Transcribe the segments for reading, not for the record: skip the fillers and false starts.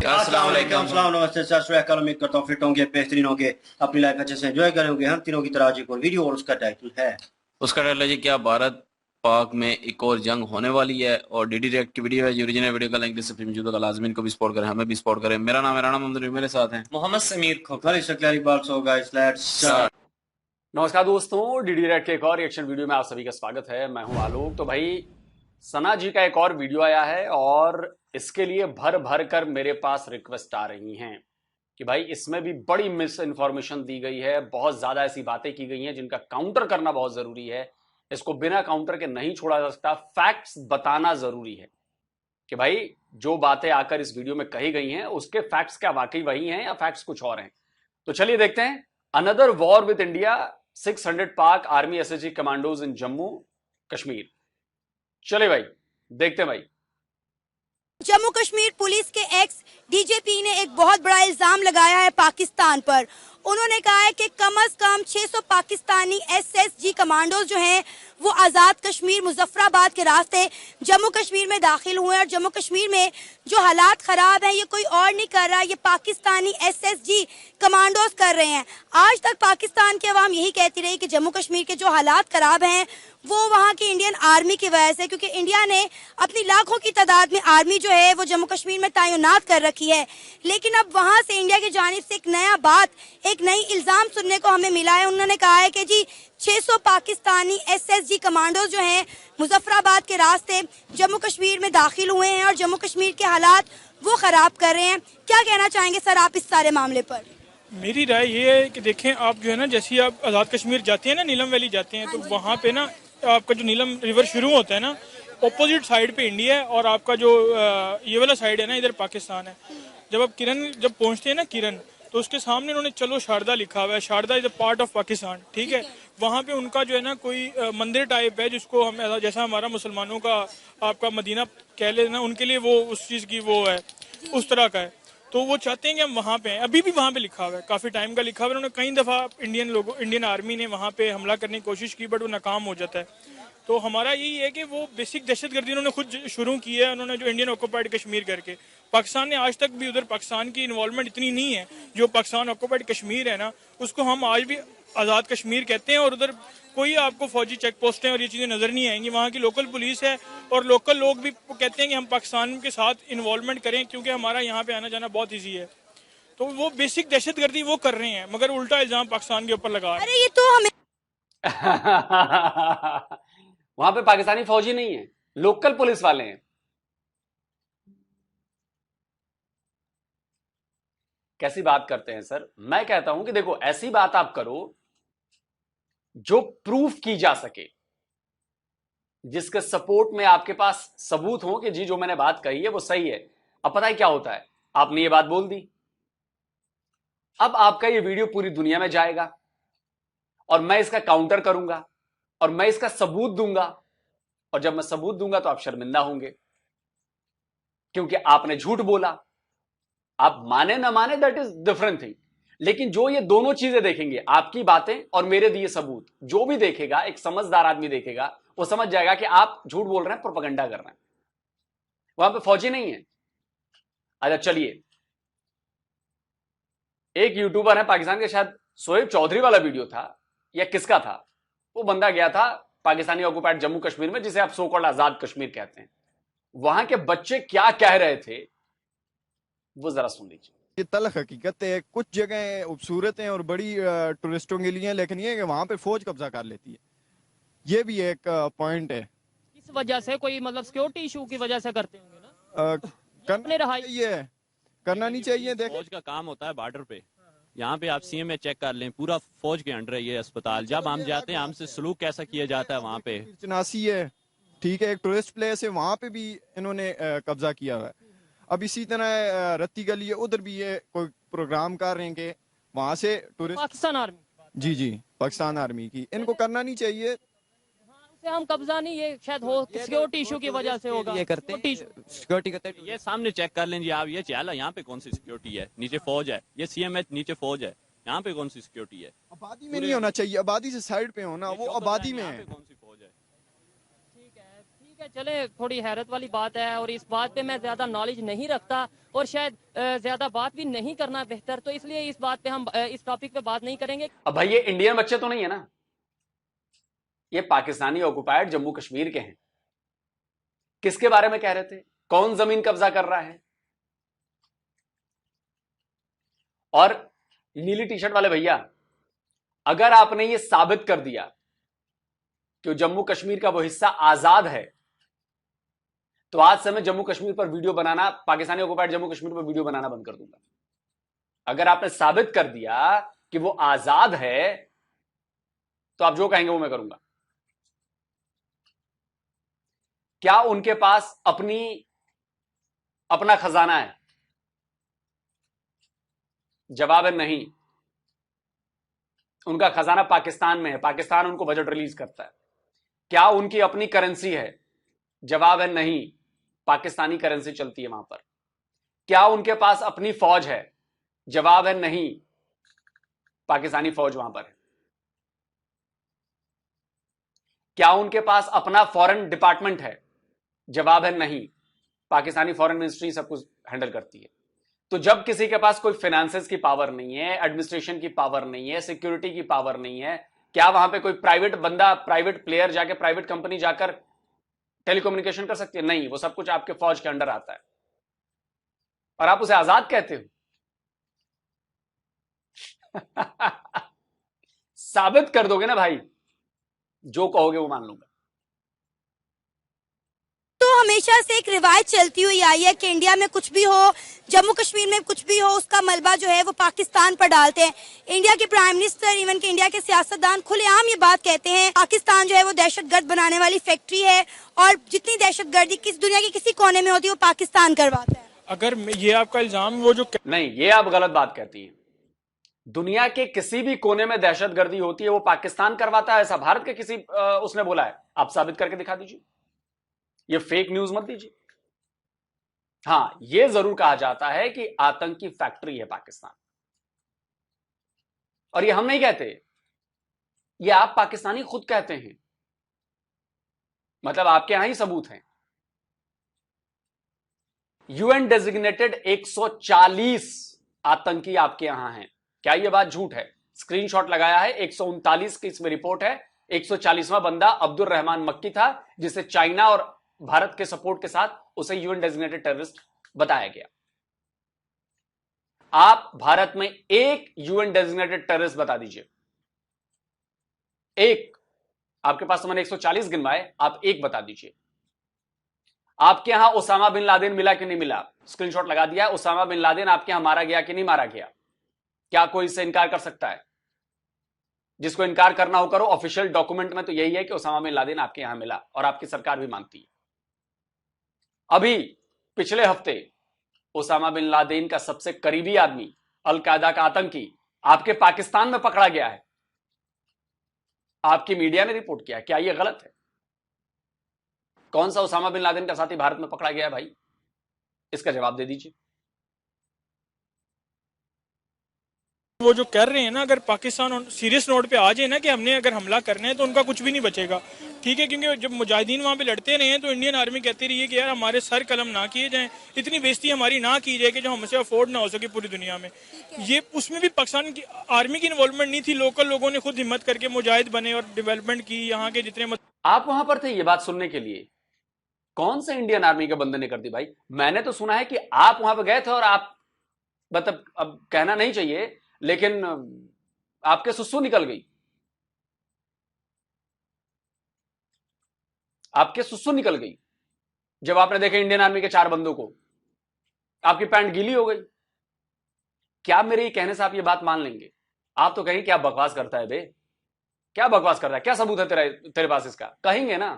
अस्सलाम वालेकुम, नमस्ते, सत श्री अकाल। उम्मीद करता हूँ फिट होंगे, बेहतरीन होंगे, अपनी लाइफ अच्छे से एंजॉय करेंगे। हम तीनों की तरह आज एक और वीडियो और उसका टाइटल है जी क्या भारत पाक में एक और जंग होने वाली है और डीडी रिएक्ट की वीडियो है। जो ओरिजिनल वीडियो का लिंक डिस्क्रिप्शन में मौजूद है। लाजमीन को भी सपोर्ट करें, हमें भी सपोर्ट करें। मेरा नाम है राणा मोहम्मद, मेरे साथ हैं मोहम्मद समीर खालिद शक्लारी बाल। So guys let's start. नमस्कार दोस्तों, डीडी रेड के एक और रिएक्शन वीडियो में आप सभी का स्वागत है। मैं हूं आलोक। तो भाई सना जी का एक और वीडियो आया है और इसके लिए भर भर कर मेरे पास रिक्वेस्ट आ रही हैं कि भाई इसमें भी बड़ी मिस इन्फॉर्मेशन दी गई है, बहुत ज्यादा ऐसी बातें की गई हैं जिनका काउंटर करना बहुत जरूरी है। इसको बिना काउंटर के नहीं छोड़ा जा सकता। फैक्ट्स बताना जरूरी है कि भाई जो बातें आकर इस वीडियो में कही गई हैं उसके फैक्ट्स क्या वाकई वही हैं या फैक्ट्स कुछ और हैं। तो चलिए देखते हैं। अनदर वॉर विद इंडिया, 600 पाक आर्मी एसएसजी कमांडोज इन जम्मू कश्मीर। चले भाई देखते हैं भाई। जम्मू कश्मीर पुलिस के एक्स डीजीपी ने एक बहुत बड़ा इल्जाम लगाया है पाकिस्तान पर। उन्होंने कहा है कि कम से कम 600 पाकिस्तानी एसएसजी कमांडोज जो हैं वो आज़ाद कश्मीर मुजफ्फराबाद के रास्ते जम्मू कश्मीर में दाखिल हुए हैं और जम्मू कश्मीर में जो हालात खराब हैं ये कोई और नहीं कर रहा, ये पाकिस्तानी एसएसजी कमांडोज कर रहे हैं। आज तक पाकिस्तान की अवाम यही कहती रही कि जम्मू कश्मीर के जो हालात खराब हैं वो वहाँ की इंडियन आर्मी की वजह से, क्योंकि इंडिया ने अपनी लाखों की तादाद में आर्मी जो है वो जम्मू कश्मीर में तैनात कर रखी है। लेकिन अब वहाँ से इंडिया की जानिब से एक नया बात, एक नई इल्जाम सुनने को हमें मिला है। उन्होंने कहा है कि जी 600 पाकिस्तानी एसएसजी कमांडोज जो हैं मुजफ्फराबाद के रास्ते जम्मू कश्मीर में दाखिल हुए हैं और जम्मू कश्मीर के हालात वो खराब कर रहे हैं। क्या कहना चाहेंगे सर आप इस सारे मामले पर? मेरी राय ये है कि देखें, आप जो है ना, जैसे आप आज़ाद कश्मीर जाते हैं ना, नीलम वैली जाते हैं, तो वहाँ पे ना आपका जो नीलम रिवर शुरू होता है ना, ऑपोजिट साइड पे इंडिया है और आपका जो ये वाला साइड है ना, इधर पाकिस्तान है। जब आप जब पहुँचते हैं ना किरण, तो उसके सामने उन्होंने चलो शारदा लिखा हुआ है। Sharda is a part of Pakistan, ठीक है। वहाँ पे उनका जो है ना कोई मंदिर टाइप है जिसको हम, जैसा हमारा मुसलमानों का आपका मदीना कह लेना, उनके लिए वो उस चीज़ की वो है, उस तरह का है। तो वो चाहते हैं कि हम वहाँ पे हैं। अभी भी वहाँ पे लिखा हुआ है, काफ़ी टाइम का लिखा हुआ है। उन्होंने कई दफ़ा इंडियन आर्मी ने वहाँ पे हमला करने की कोशिश की, बट वो नाकाम हो जाता है। तो हमारा यही है कि वो बेसिक दहशतगर्दी उन्होंने खुद शुरू की है। उन्होंने जो इंडियन ऑक्यूपाइड कश्मीर करके, पाकिस्तान ने आज तक भी उधर पाकिस्तान की इन्वॉल्वमेंट इतनी नहीं है। जो पाकिस्तान ऑक्यूपाइड कश्मीर है ना, उसको हम आज भी आज़ाद कश्मीर कहते हैं और उधर कोई आपको फौजी चेक पोस्टें और ये चीज़ें नज़र नहीं आएंगी। वहाँ की लोकल पुलिस है और लोकल लोग भी कहते हैं कि हम पाकिस्तान के साथ इन्वॉल्वमेंट करें क्योंकि हमारा यहाँ पे आना जाना बहुत ईजी है। तो वो बेसिक दहशतगर्दी वो कर रहे हैं, मगर उल्टा इल्जाम पाकिस्तान के ऊपर लगा है। अरे ये तो हमें वहां पे पाकिस्तानी फौजी नहीं है, लोकल पुलिस वाले हैं। कैसी बात करते हैं सर। मैं कहता हूं कि देखो, ऐसी बात आप करो जो प्रूफ की जा सके, जिसके सपोर्ट में आपके पास सबूत हो कि जी जो मैंने बात कही है वो सही है। अब पता है क्या होता है, आपने ये बात बोल दी, अब आपका ये वीडियो पूरी दुनिया में जाएगा और मैं इसका काउंटर करूंगा और मैं इसका सबूत दूंगा, और जब मैं सबूत दूंगा तो आप शर्मिंदा होंगे क्योंकि आपने झूठ बोला। आप माने ना माने, दैट इज डिफरेंट थिंग। लेकिन जो ये दोनों चीजें देखेंगे, आपकी बातें और मेरे दिए सबूत, जो भी देखेगा, एक समझदार आदमी देखेगा, वो समझ जाएगा कि आप झूठ बोल रहे हैं, प्रोपेगेंडा कर रहे हैं। वहां पे फौजी नहीं है। अच्छा चलिए, एक यूट्यूबर है पाकिस्तान के, शायद शोएब चौधरी वाला वीडियो था या किसका था, वो बंदा गया था पाकिस्तानी ऑक्युपाइड जम्मू कश्मीर में, जिसे आप सो कॉल्ड आजाद कश्मीर कहते हैं। वहां के बच्चे क्या कह रहे थे वो जरा सुन लीजिए। ये तल्ख हकीकत है, कुछ जगह खूबसूरत हैं और बड़ी टूरिस्टों के लिए, लेकिन ये कि वहाँ पे फौज कब्जा कर लेती है। ये भी एक पॉइंट है। इस वजह से कोई मतलब सिक्योरिटी इशू की वजह से करते होंगे ना। करना नहीं चाहिए। देख, फौज का काम होता है बॉर्डर पे। यहाँ पे आप सीएमए चेक कर लें, पूरा फौज के अंडर है ये अस्पताल। जब हम जाते हैं हमसे सलूक कैसा किया जाता है वहाँ पे। चनासी है, ठीक है, एक टूरिस्ट प्लेस है, वहाँ पे भी इन्होंने कब्जा किया हुआ है। अब इसी तरह रत्ती गली है, उधर भी ये कोई प्रोग्राम कर रहे हैं कि वहाँ से टूरिस्ट। पाकिस्तान आर्मी, जी पाकिस्तान आर्मी की, इनको करना नहीं चाहिए। से हम कब्जा नहीं, ये शायद हो सिक्योरिटी इशू की वजह से होगा। ये करते हैं सिक्योरिटी करते हैं। ये सामने चेक कर लें जी आप, ये चला यहाँ पे कौन सी सिक्योरिटी है, नीचे फौज है, ये सीएमएच नीचे फौज है, यहाँ पे कौन सी सिक्योरिटी है। आबादी में नहीं होना चाहिए, आबादी से साइड पे होना, वो आबादी में है। कौन सी फौज है। ठीक है ठीक है, चले, थोड़ी हैरत वाली बात है और इस बात पे मैं ज्यादा नॉलेज नहीं रखता और शायद ज्यादा बात भी नहीं करना बेहतर, तो इसलिए इस बात पे हम इस टॉपिक पे बात नहीं करेंगे। अब भाई ये इंडियन बच्चे तो नहीं है ना, ये पाकिस्तानी ऑक्युपाइड जम्मू कश्मीर के हैं। किसके बारे में कह रहे थे? कौन जमीन कब्जा कर रहा है? और नीली टी शर्ट वाले भैया, अगर आपने ये साबित कर दिया कि जम्मू कश्मीर का वो हिस्सा आजाद है, तो आज से मैं जम्मू कश्मीर पर वीडियो बनाना, पाकिस्तानी ऑक्युपाइड जम्मू कश्मीर पर वीडियो बनाना बंद कर दूंगा। अगर आपने साबित कर दिया कि वो आजाद है, तो आप जो कहेंगे वो मैं करूंगा। क्या उनके पास अपना खजाना है? जवाब है नहीं। उनका खजाना पाकिस्तान में है, पाकिस्तान उनको बजट रिलीज करता है। क्या उनकी अपनी करेंसी है? जवाब है नहीं, पाकिस्तानी करेंसी चलती है वहां पर। क्या उनके पास अपनी फौज है? जवाब है नहीं, पाकिस्तानी फौज वहां पर है। क्या उनके पास अपना फॉरेन डिपार्टमेंट है? जवाब है नहीं, पाकिस्तानी फॉरेन मिनिस्ट्री सब कुछ हैंडल करती है। तो जब किसी के पास कोई फाइनेंसेस की पावर नहीं है, एडमिनिस्ट्रेशन की पावर नहीं है, सिक्योरिटी की पावर नहीं है, क्या वहां पे कोई प्राइवेट बंदा, प्राइवेट प्लेयर जाके, प्राइवेट कंपनी जाकर टेलीकम्युनिकेशन कर सकती है? नहीं, वो सब कुछ आपके फौज के अंडर आता है और आप उसे आजाद कहते हो। साबित कर दोगे ना भाई, जो कहोगे वो मान लूंगा। तो हमेशा से एक रिवायत चलती हुई आई है कि इंडिया में कुछ भी हो, जम्मू कश्मीर में कुछ भी हो, उसका मलबा जो है वो पाकिस्तान पर डालते हैं। इंडिया के प्राइम मिनिस्टर, इवन के इंडिया के सियासतदान खुलेआम ये बात कहते हैं, पाकिस्तान जो है वो दहशतगर्द बनाने वाली फैक्ट्री है और जितनी दहशतगर्दी किस दुनिया के किसी कोने में होती है वो पाकिस्तान करवाता है। अगर ये आपका इल्जाम वो जो नहीं, ये आप गलत बात कहती हैं। दुनिया के किसी भी कोने में दहशतगर्दी होती है वो पाकिस्तान करवाता है, ऐसा भारत के किसी उसने बोला है? आप साबित करके दिखा दीजिए। ये फेक न्यूज मत दीजिए। हां, ये जरूर कहा जाता है कि आतंकी फैक्ट्री है पाकिस्तान, और ये हम नहीं कहते, ये आप पाकिस्तानी खुद कहते हैं। मतलब आपके यहां ही सबूत हैं। यूएन डेजिग्नेटेड 140 आतंकी आपके यहां हैं। क्या यह बात झूठ है? स्क्रीनशॉट लगाया है, 139 की इसमें रिपोर्ट है। 140वां बंदा अब्दुल रहमान मक्की था, जिसे चाइना और भारत के सपोर्ट के साथ उसे यूएन डेजिग्नेटेड टेररिस्ट बताया गया। आप भारत में एक यूएन डेजिग्नेटेड टेररिस्ट बता दीजिए, एक। आपके पास तो मैंने 140 गिनवाए, आप एक बता दीजिए। आपके यहां उसामा बिन लादेन मिला कि नहीं मिला? स्क्रीनशॉट लगा दिया। उसामा बिन लादेन आपके यहां मारा गया कि नहीं मारा गया? क्या कोई इससे इनकार कर सकता है? जिसको इनकार करना हो करो। ऑफिशियल डॉक्यूमेंट में तो यही है कि उसामा बिन लादेन आपके यहां मिला और आपकी सरकार भी मानती है। अभी पिछले हफ्ते उसामा बिन लादेन का सबसे करीबी आदमी, अल-कायदा का आतंकी, आपके पाकिस्तान में पकड़ा गया है। आपकी मीडिया ने रिपोर्ट किया। क्या यह गलत है? कौन सा उसामा बिन लादेन का साथी भारत में पकड़ा गया है भाई? इसका जवाब दे दीजिए। वो जो कर रहे हैं ना, अगर पाकिस्तान सीरियस नोट पे आ जाए ना कि हमने अगर हमला करना है तो उनका कुछ भी नहीं बचेगा, ठीक है? क्योंकि जब मुजाहिदीन वहां पे लड़ते रहे हैं तो इंडियन आर्मी कहती रही है कि यार हमारे सर कलम ना किए जाएं, इतनी बेइज्जती हमारी ना की जाए कि जो हमसे अफोर्ड ना हो सके पूरी दुनिया में। ये उसमें भी पाकिस्तान की आर्मी की इन्वॉल्वमेंट नहीं थी, लोकल लोगों ने खुद हिम्मत करके मुजाहिद बने और डेवलपमेंट की यहाँ के जितने आप वहां पर थे ये बात सुनने के लिए? कौन से इंडियन आर्मी के बंदे ने कर दी भाई? मैंने तो सुना है कि आप वहां पर गए थे और आप, मतलब अब कहना नहीं चाहिए, लेकिन आपके सुसु निकल गई। आपके सुसु निकल गई जब आपने देखा इंडियन आर्मी के 4 बंदों को। आपकी पैंट गीली हो गई। क्या मेरे ये कहने से आप ये बात मान लेंगे? आप तो कहेंगे क्या बकवास करता है बे, क्या बकवास करता है, क्या सबूत है तेरे पास इसका? कहेंगे ना।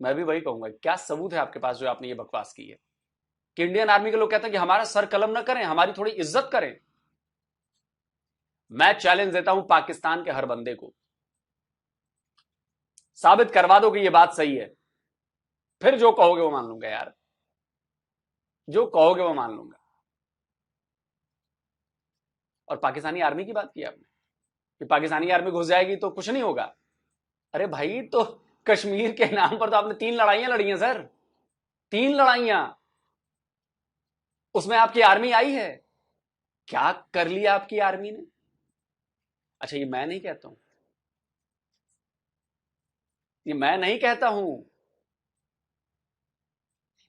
मैं भी वही कहूंगा, क्या सबूत है आपके पास जो आपने ये बकवास की है कि इंडियन आर्मी के लोग कहते हैं कि हमारा सर कलम ना करें, हमारी थोड़ी इज्जत करें? मैं चैलेंज देता हूं पाकिस्तान के हर बंदे को, साबित करवा दो कि यह बात सही है, फिर जो कहोगे वो मान लूंगा यार, जो कहोगे वो मान लूंगा। और पाकिस्तानी आर्मी की बात की आपने कि पाकिस्तानी आर्मी घुस जाएगी तो कुछ नहीं होगा। अरे भाई, तो कश्मीर के नाम पर तो आपने 3 लड़ाइयां लड़ी हैं सर, 3 लड़ाइयां। उसमें आपकी आर्मी आई है, क्या कर लिया आपकी आर्मी ने? अच्छा, ये मैं नहीं कहता हूं, ये मैं नहीं कहता हूं,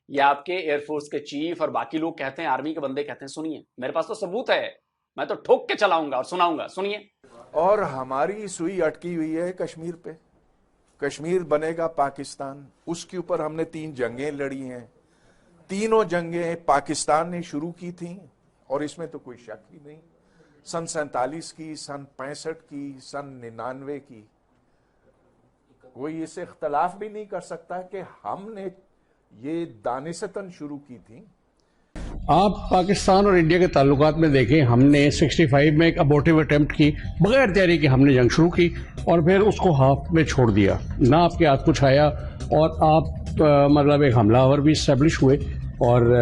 ये आपके एयरफोर्स के चीफ और बाकी लोग कहते हैं, आर्मी के बंदे कहते हैं। सुनिए, मेरे पास तो सबूत है, मैं तो ठोक के चलाऊंगा और सुनाऊंगा, सुनिए। और हमारी सुई अटकी हुई है कश्मीर पे। कश्मीर बनेगा पाकिस्तान, उसके ऊपर हमने 3 जंगें लड़ी हैं। तीनों जंगें पाकिस्तान ने शुरू की थी और इसमें तो कोई शक ही नहीं। सन 47 की, सन 65 की, सन 99 की, कोई इससे इख्तलाफ भी नहीं कर सकता कि हमने ये दानिशतन शुरू की थी। आप पाकिस्तान और इंडिया के ताल्लुकात में देखें, हमने 65 में एक अबॉर्टिव अटेम्प्ट की, बगैर तैयारी के हमने जंग शुरू की और फिर उसको हाफ में छोड़ दिया, ना आपके हाथ कुछ आया और आप मतलब एक हमलावर भी इस्टेब्लिश हुए और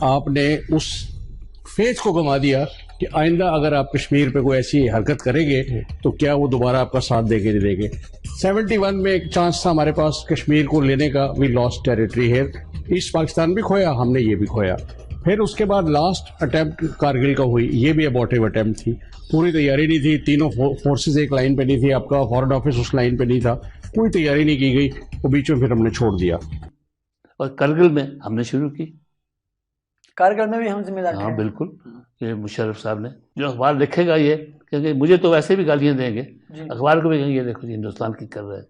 आपने उस फेज को गंवा दिया कि आइंदा अगर आप कश्मीर पे कोई ऐसी हरकत करेंगे तो क्या वो दोबारा आपका साथ देंगे नहीं देंगे। 71 में एक चांस था हमारे पास कश्मीर को लेने का, we lost territory here, east Pakistan भी खोया, हमने ये भी खोया। फिर उसके बाद लास्ट अटेम्प्ट कारगिल का हुई, ये भी अबॉर्टिव अटेम्प्ट थी, पूरी तैयारी नहीं थी, तीनों फोर्सेज एक लाइन पे नहीं थी, आपका फॉरेन ऑफिस उस लाइन पे नहीं था, कोई तैयारी नहीं की गई, वो बीच में फिर हमने छोड़ दिया। और करगिल में हमने शुरू की, कारगिल में भी हम जिम्मेदार थे। हाँ बिल्कुल, ये मुशर्रफ साहब ने, जो अखबार लिखेगा ये, क्योंकि मुझे तो वैसे भी गालियां देंगे, अखबार को भी कहेंगे ये देखो जी हिंदुस्तान की कर रहा है।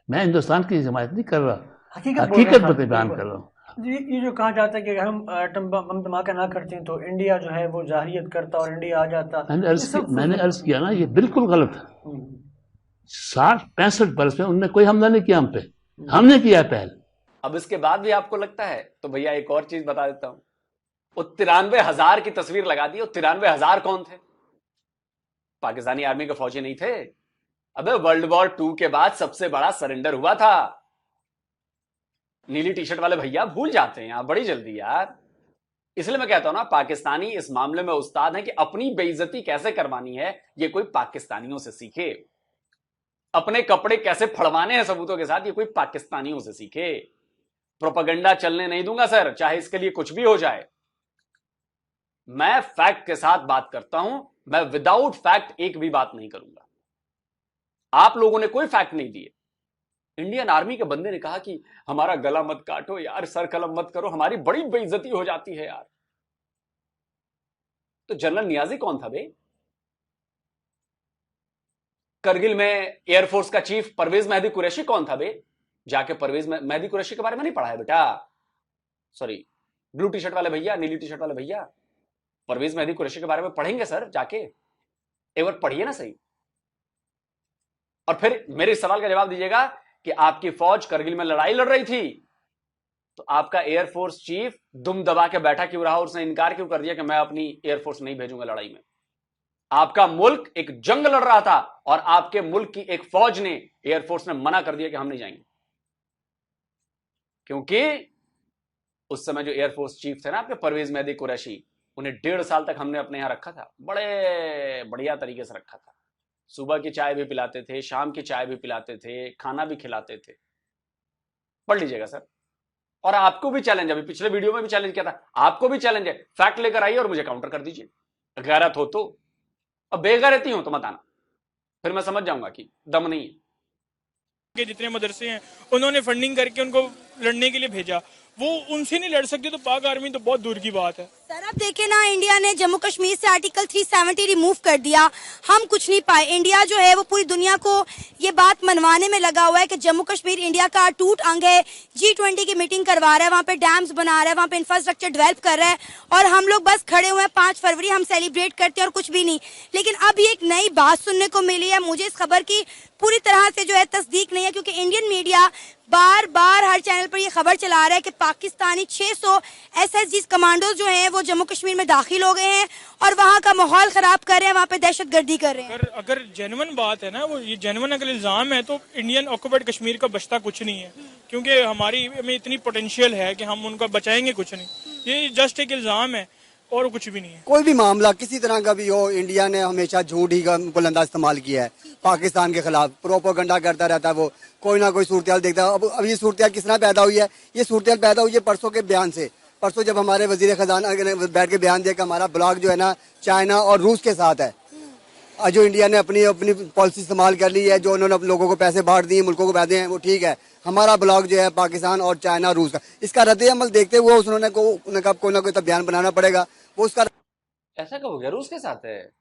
मैं हिंदुस्तान की हिमायत नहीं कर रहा, हकीकत पर बयान कर रहा हूँ। ये जो कहा जाता है कि अगर हम एटम बम धमाका ना करते तो इंडिया जो है वो जाहिरियत करता और इंडिया आ जाता, मैंने अर्ज किया ना, ये बिल्कुल गलत है। 60-65 बरस में उनने कोई हमला नहीं किया हम पे, हमने किया पहल। अब इसके बाद भी आपको लगता है तो भैया एक और चीज बता देता हूं, वो 93,000 की तस्वीर लगा दी। वो 93,000 कौन थे? पाकिस्तानी आर्मी के फौजी नहीं थे। अबे वर्ल्ड वॉर 2 के बाद सबसे बड़ा सरेंडर हुआ था। नीली टी शर्ट वाले भैया भूल जाते हैं आप बड़ी जल्दी यार। इसलिए मैं कहता हूं ना, पाकिस्तानी इस मामले में उस्ताद हैं कि अपनी बेइज्जती कैसे करवानी है ये कोई पाकिस्तानियों से सीखे, अपने कपड़े कैसे फड़वाने हैं सबूतों के साथ ये कोई पाकिस्तानियों से सीखे। प्रोपेगेंडा चलने नहीं दूंगा सर, चाहे इसके लिए कुछ भी हो जाए। मैं फैक्ट के साथ बात करता हूं, मैं विदाउट फैक्ट एक भी बात नहीं करूंगा। आप लोगों ने कोई फैक्ट नहीं दिए। इंडियन आर्मी के बंदे ने कहा कि हमारा गला मत काटो यार, सर कलम मत करो, हमारी बड़ी बेइज्जती हो जाती है यार। तो जनरल नियाजी कौन था बे? करगिल में एयरफोर्स का चीफ परवेज मेहदी कुरैशी कौन था बे? जाके परवेज मेहदी कुरैशी के बारे में नहीं पढ़ा है बेटा? सॉरी, ब्लू टी शर्ट वाले भैया, नीली टी शर्ट वाले भैया, परवेज मेहदी कुरैशी के बारे में पढ़ेंगे सर, जाके एक बार पढ़िए ना सही। और फिर मेरे इस सवाल का जवाब दीजिएगा कि आपकी फौज करगिल में लड़ाई लड़ रही थी तो आपका एयरफोर्स चीफ दुम दबा के बैठा क्यों रहा? उसने इनकार क्यों कर दिया कि मैं अपनी एयरफोर्स नहीं भेजूंगा लड़ाई में? आपका मुल्क एक जंग लड़ रहा था और आपके मुल्क की एक फौज ने, एयरफोर्स ने मना कर दिया कि हम नहीं जाएंगे, क्योंकि उस समय जो एयरफोर्स चीफ थे ना आपके परवेज मेहदी कुरैशी, उन्हें 1.5 साल तक हमने अपने यहां रखा था, बड़े बढ़िया तरीके से रखा था। सुबह की चाय भी पिलाते थे, शाम की चाय भी पिलाते थे, खाना भी खिलाते थे। पढ़ लीजिएगा सर। और आपको भी चैलेंज, अभी पिछले वीडियो में भी चैलेंज किया था, आपको भी चैलेंज है, फैक्ट लेकर आइए और मुझे काउंटर कर दीजिए। गैरत हो तो, अब बेगैरती हो तो मत आना, फिर मैं समझ जाऊंगा कि दम नहीं है। के जितने मदरसे हैं उन्होंने फंडिंग करके उनको लड़ने के लिए भेजा, वो उनसे नहीं लड़ सकते तो पाक आर्मी तो बहुत दूर की बात है। सर अब देखें ना, इंडिया ने जम्मू कश्मीर से आर्टिकल 370 रिमूव कर दिया, हम कुछ नहीं पाए। इंडिया जो है वो पूरी दुनिया को ये बात मनवाने में लगा हुआ है कि जम्मू कश्मीर इंडिया का अटूट अंग है। G20 की मीटिंग करवा रहा है, वहाँ पे डैम्स बना रहा है, वहाँ पे इंफ्रास्ट्रक्चर डेवलप कर रहा है और हम लोग बस खड़े हुए हैं। 5 फरवरी हम सेलिब्रेट करते हैं और कुछ भी नहीं। लेकिन अब ये एक नई बात सुनने को मिली है, मुझे इस खबर की पूरी तरह से जो है तस्दीक नहीं है, क्योंकि इंडियन मीडिया बार बार हर चैनल पर ये खबर चला रहा है कि पाकिस्तानी 600 SSG कमांडोज जो हैं वो जम्मू कश्मीर में दाखिल हो गए हैं और वहाँ का माहौल खराब कर रहे हैं, वहाँ पे दहशतगर्दी कर रहे हैं। अगर जेन्युइन बात है ना, वो ये जेन्युइन अगर इल्जाम है तो इंडियन ऑक्युपाइड कश्मीर का बचता कुछ नहीं है, क्योंकि हमारी में इतनी पोटेंशियल है कि हम उनका बचाएंगे कुछ नहीं। ये जस्ट एक इल्जाम है। और कुछ भी नहीं है। कोई भी मामला किसी तरह का भी हो, इंडिया ने हमेशा झूठ ही का बुलंदा इस्तेमाल किया है पाकिस्तान के खिलाफ, प्रोपोगंडा करता रहता है वो, कोई ना कोई सूरत देखता है। अब ये सूरत किस तरह पैदा हुई है? ये सूरत पैदा हुई है परसों के बयान से। परसों जब हमारे वजीर खजाना ने बैठ के बयान दिया कि हमारा ब्लॉक जो है ना चाइना और रूस के साथ है, जो इंडिया ने अपनी अपनी पॉलिसी इस्तेमाल कर ली है, जो उन्होंने लोगों को पैसे बांट दिए, मुल्कों को पैसे हैं, वो ठीक है। हमारा ब्लॉक जो है पाकिस्तान और चाइना रूस का, इसका रद्द अमल देखते हुए उन्होंने कहा कोई ना कोई तो बयान बनाना पड़ेगा। वो उसका ऐसा कब हो गया? रूस के साथ है,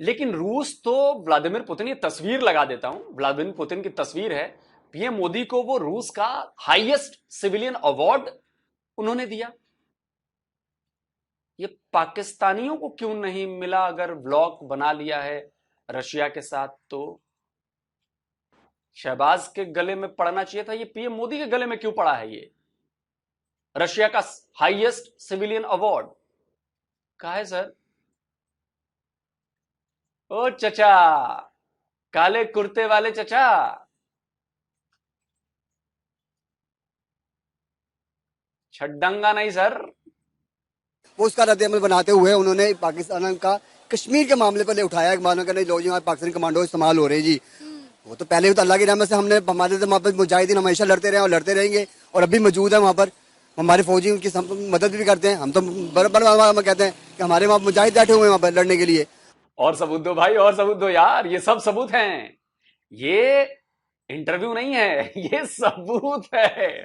लेकिन रूस तो व्लादिमीर पुतिन, ये तस्वीर लगा देता हूं, व्लादिमीर पुतिन की तस्वीर है, पीएम मोदी को वो रूस का हाईएस्ट सिविलियन अवार्ड उन्होंने दिया। ये पाकिस्तानियों को क्यों नहीं मिला? अगर ब्लॉक बना लिया है रशिया के साथ तो शहबाज के गले में पड़ना चाहिए था, ये पीएम मोदी के गले में क्यों पड़ा है? ये रशिया का हाईएस्ट सिविलियन अवार्ड कहा है सर? ओ चचा, काले कुर्ते वाले चचा, छड्डंगा नहीं सर। वो उसका रद्द अमल बनाते हुए उन्होंने पाकिस्तान का कश्मीर के मामले पर ले उठाया कि मानो कहने लोग यहाँ पाकिस्तानी कमांडो इस्तेमाल हो रहे जी। वो तो पहले तो अल्लाह की रहमत से हमने हमारे तो वहाँ पर मुजाहिदीन हमेशा लड़ते रहे और लड़ते रहेंगे और अभी मौजूद है वहाँ पर। हमारे फौजी उनकी मदद भी करते हैं। हम तो बराबर कहते हैं कि हमारे वहाँ मुजाहिद बैठे हुए हैं वहाँ पर लड़ने के लिए। और सबूत दो भाई, और सबूत दो यार, ये सब सबूत हैं, ये इंटरव्यू नहीं है, ये सबूत है।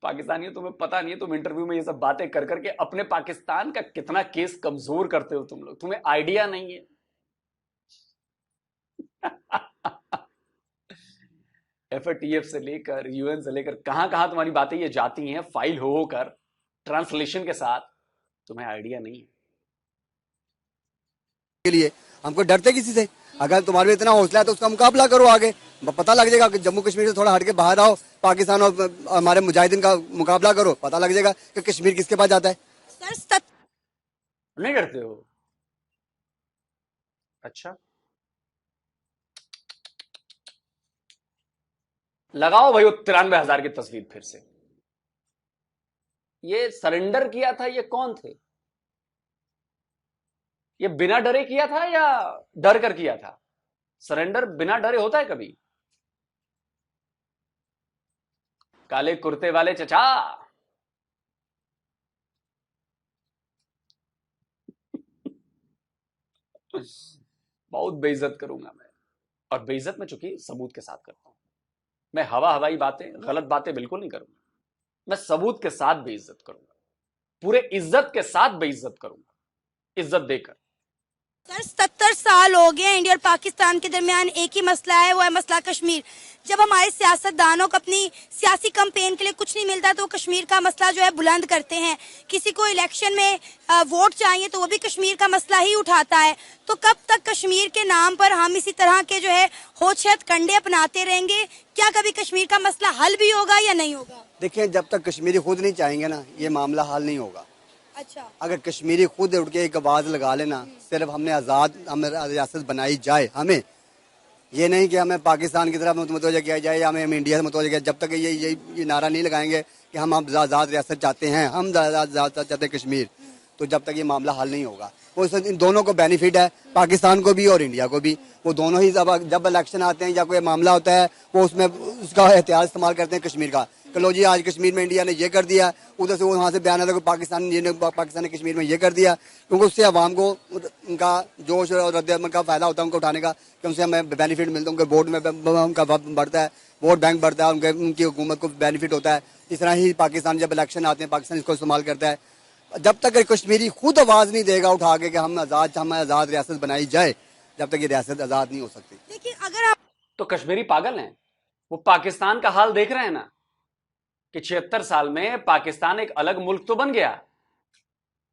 पाकिस्तानियों, तुम्हें पता नहीं है, तुम इंटरव्यू में ये सब बातें कर करके अपने पाकिस्तान का कितना केस कमजोर करते हो तुम लोग, तुम्हें आइडिया नहीं है। एफएटीएफ से लेकर यूएन से लेकर कहां कहां तुम्हारी बातें ये जाती हैं फाइल हो होकर ट्रांसलेशन के साथ, तुम्हें आइडिया नहीं है। के लिए हमको डरते किसी से? अगर तुम्हारे में इतना हौसला है तो उसका मुकाबला करो, आगे पता लग जाएगा कि जम्मू कश्मीर से थोड़ा हट के बाहर आओ, पाकिस्तान और हमारे मुजाहिदीन का मुकाबला करो, पता लग जाएगा कि कश्मीर किसके पास जाता है। सर नहीं करते हो? अच्छा, लगाओ भाई वो 93,000 की तस्वीर फिर से। ये सरेंडर किया था, ये कौन थे? ये बिना डरे किया था या डर कर किया था? सरेंडर बिना डरे होता है कभी? काले कुर्ते वाले चचा, बहुत बेइज्जत करूंगा मैं, और बेइज्जत में चूंकि सबूत के साथ करता हूं। मैं हवा हवाई बातें, गलत बातें बिल्कुल नहीं करूंगा, मैं सबूत के साथ बेइज्जत करूंगा, पूरे इज्जत के साथ बेइज्जत करूंगा, इज्जत देकर। सर 70 साल हो गए इंडिया और पाकिस्तान के दरमियान एक ही मसला है, वो है मसला कश्मीर। जब हमारे सियासतदानों को अपनी सियासी कैंपेन के लिए कुछ नहीं मिलता तो वो कश्मीर का मसला जो है बुलंद करते हैं। किसी को इलेक्शन में वोट चाहिए तो वो भी कश्मीर का मसला ही उठाता है। तो कब तक कश्मीर के नाम पर हम इसी तरह के जो है होशत कंडे अपनाते रहेंगे? क्या कभी कश्मीर का मसला हल भी होगा या नहीं होगा? देखिए, जब तक कश्मीरी खुद नहीं चाहेंगे ना, ये मामला हल नहीं होगा। अच्छा, अगर कश्मीरी खुद उठ के एक आवाज लगा लेना, सिर्फ हमने हमें रियासत बनाई जाए, हमें ये नहीं कि हमें पाकिस्तान की तरफ मुतवज्जह किया जाए या हमें इंडिया से मुतवज्जह किया, जब तक ये नारा नहीं लगाएंगे कि हम आज़ाद रियासत चाहते हैं, हम आज़ाद चाहते हैं कश्मीर, तो जब तक ये मामला हल नहीं होगा। वो इन दोनों को बेनिफिट है, पाकिस्तान को भी और इंडिया को भी। वो दोनों ही जब इलेक्शन आते हैं या कोई मामला होता है, वो उसमें उसका एहतियात इस्तेमाल करते हैं कश्मीर का। लो जी, आज कश्मीर में इंडिया ने ये कर दिया, उधर से वो वहाँ से बयान आता है पाकिस्तान ने कश्मीर में ये कर दिया, क्योंकि उससे अवाम को उनका जोश और रद्द का फायदा होता है उनको उठाने का, कि उनसे हमें बेनिफिट मिलता है, उनके वोट में उनका बढ़ता है, वोट बैंक बढ़ता है, उनकी हुकूमत को बेनिफिट होता है। इस तरह ही पाकिस्तान जब इलेक्शन आते हैं, पाकिस्तान इसको इस्तेमाल करता है। जब तक कश्मीरी खुद आवाज नहीं देगा उठा के कि हमें आज़ाद रियासत बनाई जाए, जब तक ये रियासत आज़ाद नहीं हो सकती। देखिए, अगर आप तो कश्मीरी पागल हैं, वो पाकिस्तान का हाल देख रहे हैं ना, कि 76 साल में पाकिस्तान एक अलग मुल्क तो बन गया।